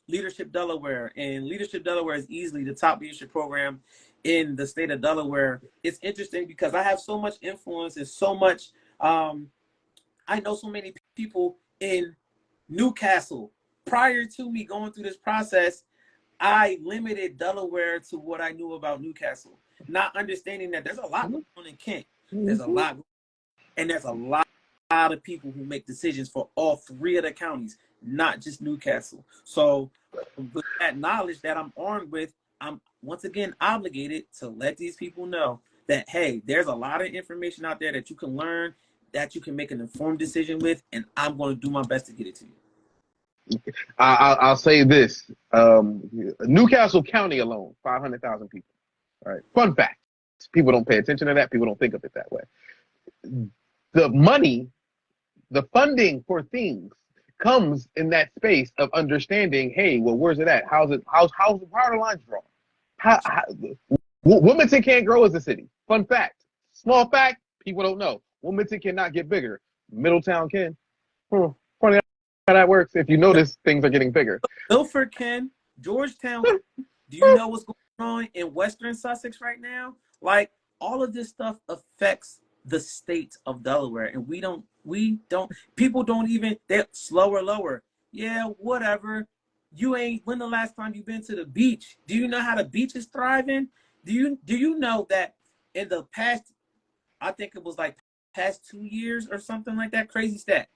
Leadership Delaware, and Leadership Delaware is easily the top leadership program in the state of Delaware. It's interesting because I have so much influence and so much. I know so many people in Newcastle. Prior to me going through this process, I limited Delaware to what I knew about Newcastle, not understanding that there's a lot going on in Kent. There's a lot, and there's a lot of people who make decisions for all three of the counties, not just Newcastle. So with that knowledge that I'm armed with, I'm once again obligated to let these people know that, hey, there's a lot of information out there that you can learn, that you can make an informed decision with, and I'm going to do my best to get it to you. I'll say this. Newcastle County alone, 500,000 people. All right. Fun fact. People don't pay attention to that. People don't think of it that way. The money, the funding for things comes in that space of understanding, hey, well, where's it at? How are the lines drawn? Wilmington can't grow as a city. Fun fact. Small fact, people don't know. Wilmington cannot get bigger. Middletown can. Funny how that works. If you notice, things are getting bigger. Milford can. Georgetown can. Do you know what's going on in Western Sussex right now? Like, all of this stuff affects the state of Delaware, and people don't even, they're slower, lower. Yeah, whatever. When the last time you've been to the beach? Do you know how the beach is thriving? Do you know that in the past, I think it was like past 2 years or something like that, crazy stat,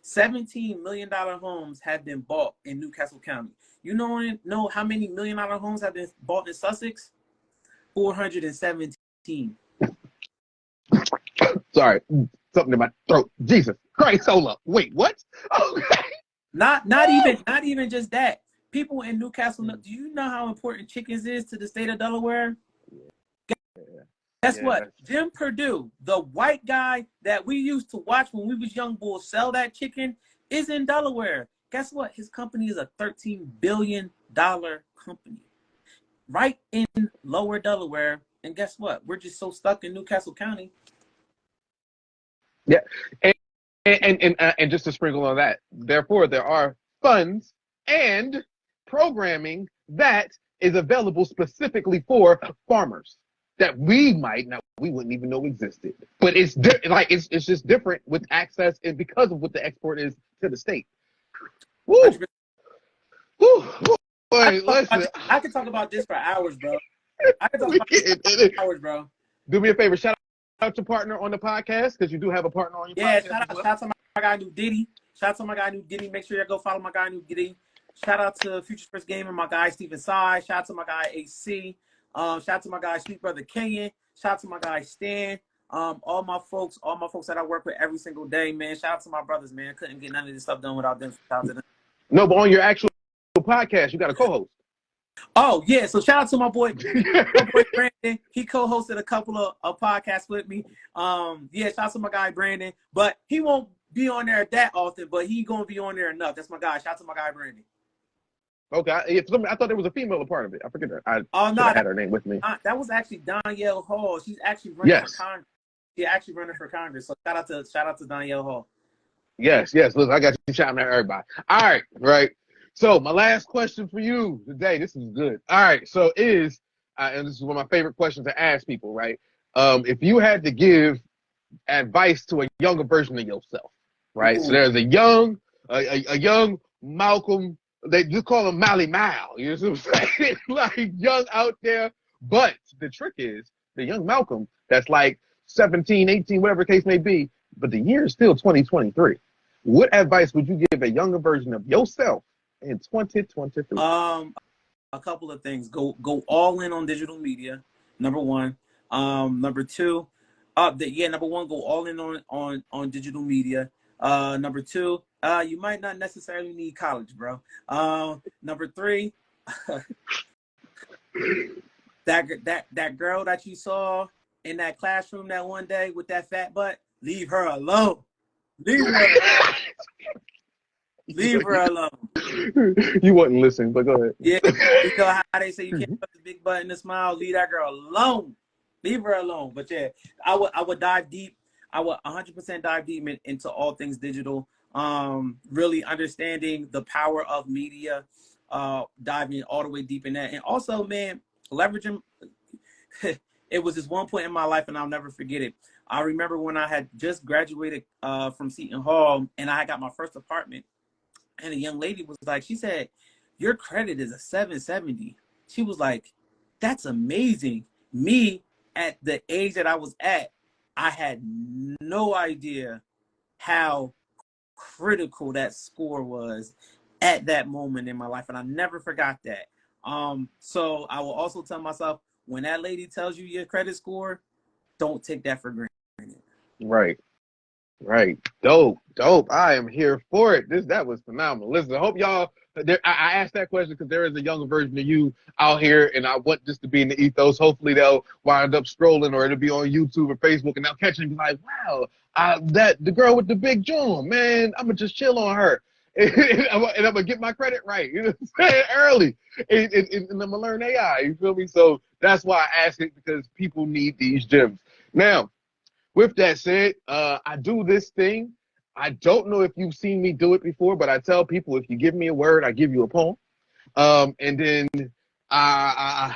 $17 million homes have been bought in Newcastle County. You know how many $1 million homes have been bought in Sussex? 417. Sorry, something in my throat. Jesus Christ, hold up. Wait, what? Okay. Not even just that. People in Newcastle, do you know how important chickens is to the state of Delaware? Guess what? Jim Perdue, the white guy that we used to watch when we was young bulls sell that chicken, is in Delaware. Guess what? His company is a $13 billion company. right in Lower Delaware. And guess what? We're just so stuck in Newcastle County. Yeah, and just to sprinkle on that, therefore there are funds and programming that is available specifically for farmers that we wouldn't even know existed. But it's it's just different with access and because of what the export is to the state. Woo! Woo! Boy, listen. I could talk about this for hours, bro. I could talk about this for hours, bro. Do me a favor, shout out your partner on the podcast because you do have a partner on your podcast. Shout out to my guy New Diddy. Shout out to my guy New Diddy. Make sure you go follow my guy New Diddy. Shout out to Future Sports Gamer, my guy Steven Sai. Shout out to my guy AC. Shout out to my guy Sweet Brother Kenyon. Shout out to my guy Stan. All my folks that I work with every single day, man. Shout out to my brothers, man. Couldn't get none of this stuff done without them. Shout out to them. No, but on your actual podcast, you got a co-host. Oh yeah, so shout out to my boy Brandon. He co-hosted a couple of podcasts with me. Shout out to my guy Brandon, but he won't be on there that often, but he gonna be on there enough. That's my guy. Shout out to my guy Brandon. Okay, I thought there was a female a part of it. I forget her. I had her name with me. That was actually Danielle Hall. She's actually running for Congress. She's actually running for Congress. So shout out to Danielle Hall. Yes. Look, I got you shouting at everybody. All right. So my last question for you today. This is good. All right. So and this is one of my favorite questions to ask people. Right. If you had to give advice to a younger version of yourself, right? Ooh. So there's a young Malcolm. They just call him Mally Mal. You know what I'm saying? Like young out there. But the trick is the young Malcolm that's like 17, 18, whatever the case may be. But the year is still 2023. What advice would you give a younger version of yourself in 2023? A couple of things. Go all in on digital media. Number one. Number two. Number one, go all in on digital media. Number two, you might not necessarily need college, bro. Number three, that girl that you saw in that classroom that one day with that fat butt, leave her alone. Leave her alone. You wasn't listening, but go ahead. Yeah, you know how they say you can't put the big butt in the smile. Leave that girl alone. Leave her alone. But yeah, I would dive deep. I would 100% dive deep into all things digital. Really understanding the power of media, diving all the way deep in that. And also, man, leveraging. It was this one point in my life, and I'll never forget it. I remember when I had just graduated from Seton Hall, and I got my first apartment. And a young lady was like, she said, "Your credit is a 770." She was like, "That's amazing." Me, at the age that I was at, I had no idea how critical that score was at that moment in my life. And I never forgot that. So I will also tell myself, when that lady tells you your credit score, don't take that for granted. Right. Dope. I am here for it. That was phenomenal. Listen, I hope y'all, I asked that question because there is a younger version of you out here, and I want this to be in the ethos. Hopefully they'll wind up scrolling, or it'll be on YouTube or Facebook, and they'll catch it and be like, wow, the girl with the big joint, man, I'm going to just chill on her. And I'm going to get my credit right, you know what I'm saying, early. And I'm going to learn AI, you feel me? So that's why I ask it, because people need these gems. Now, with that said, I do this thing. I don't know if you've seen me do it before, but I tell people, if you give me a word, I give you a poem. And then I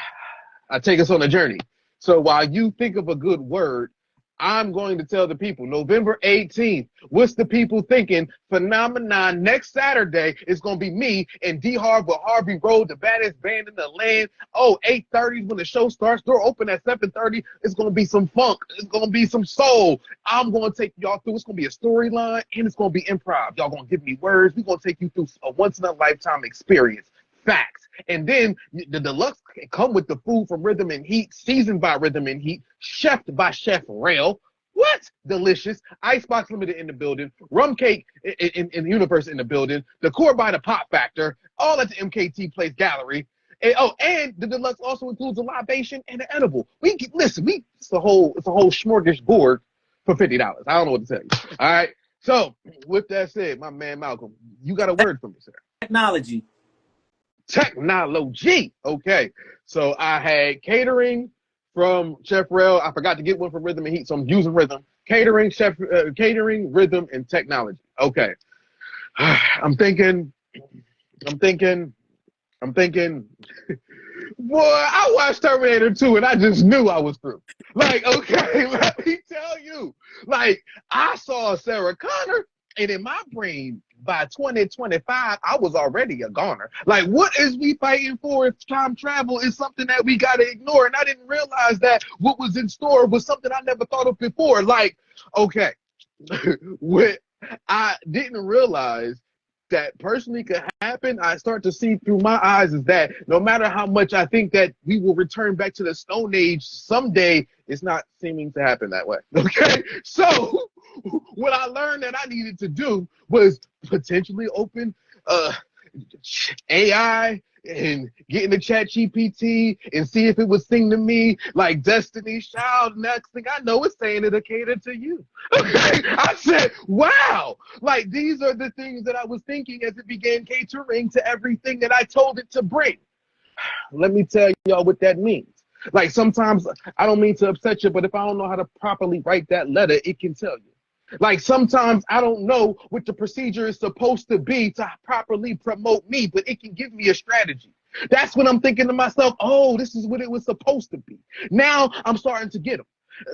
take us on a journey. So while you think of a good word, I'm going to tell the people, November 18th, what's the people thinking? Phenomenon next Saturday is going to be me and D Harv with Harvey Road, the baddest band in the land. 8:30 is when the show starts. Door open at 7:30. It's going to be some funk. It's going to be some soul. I'm going to take y'all through. It's going to be a storyline, and it's going to be improv. Y'all going to give me words. We're going to take you through a once-in-a-lifetime experience. Facts. And then the deluxe can come with the food from Rhythm and Heat, seasoned by Rhythm and Heat, chefed by Chef Rell. What? Delicious. Icebox Limited in the building. Rum Cake in Universe in the building. Decor by the Pop Factor. All at the MKT Place Gallery. And the deluxe also includes a libation and an edible. It's a whole smorgasbord for $50. I don't know what to tell you. All right. So with that said, my man Malcolm, you got a word for me, sir. Technology. technology. Okay, so I had catering from Chef Rell. I forgot to get one from Rhythm and Heat, so I'm using Rhythm. Catering, rhythm, and technology. Okay, I'm thinking. Boy, I watched Terminator 2 and I just knew I was through. Like, okay, let me tell you. Like, I saw Sarah Connor, and in my brain, by 2025, I was already a goner. Like, what is we fighting for if time travel is something that we got to ignore? And I didn't realize that what was in store was something I never thought of before. Like, okay, what I didn't realize that personally could happen, I start to see through my eyes is that no matter how much I think that we will return back to the Stone Age someday, it's not seeming to happen that way. Okay? So what I learned that I needed to do was potentially open AI and get into Chat GPT and see if it would sing to me like Destiny's Child. Next thing I know, it's saying it'll cater to you. Okay, I said, wow, like these are the things that I was thinking as it began catering to everything that I told it to bring. Let me tell y'all what that means. Like sometimes I don't mean to upset you, but if I don't know how to properly write that letter, it can tell you. Like sometimes I don't know what the procedure is supposed to be to properly promote me, but it can give me a strategy. That's when I'm thinking to myself, oh, this is what it was supposed to be. Now I'm starting to get them.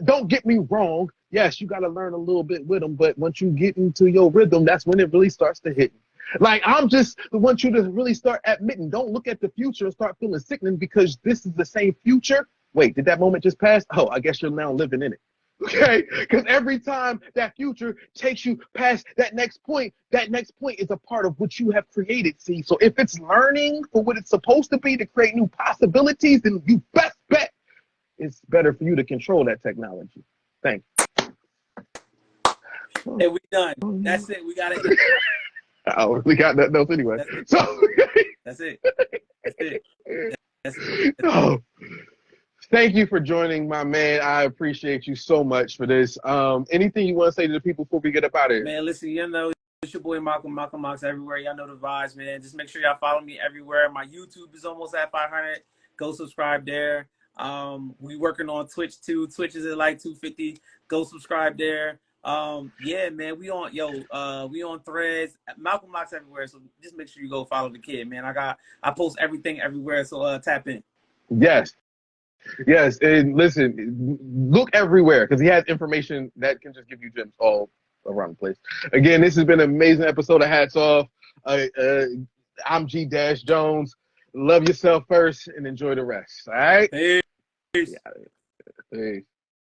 Don't get me wrong. Yes, you got to learn a little bit with them, but once you get into your rhythm, that's when it really starts to hit. Like I'm just want you to really start admitting, don't look at the future and start feeling sickening because this is the same future. Wait, did that moment just pass? Oh, I guess you're now living in it. Okay, because every time that future takes you past that next point is a part of what you have created. See, so if it's learning for what it's supposed to be to create new possibilities, then you best bet it's better for you to control that technology. Thank you. Hey, we done. That's it. We got it. I really got nothing else anyway. So That's it. That's it. That's it. oh, thank you for joining, my man. I appreciate you so much for this. Anything you want to say to the people before we get up out of here? Man, listen, you know, it's your boy Malcolm Mox everywhere. Y'all know the vibes, man. Just make sure y'all follow me everywhere. My YouTube is almost at 500. Go subscribe there. We working on Twitch too. Twitch is at like 250. Go subscribe there. Yeah, man, we on Threads. Malcolm Mox everywhere. So just make sure you go follow the kid, man. I post everything everywhere. So tap in. Yes. Yes, and listen, look everywhere because he has information that can just give you gems all around the place. Again, this has been an amazing episode of Hats Off. I'm G-Jones. Love yourself first and enjoy the rest. All right? Peace. Yeah. Peace.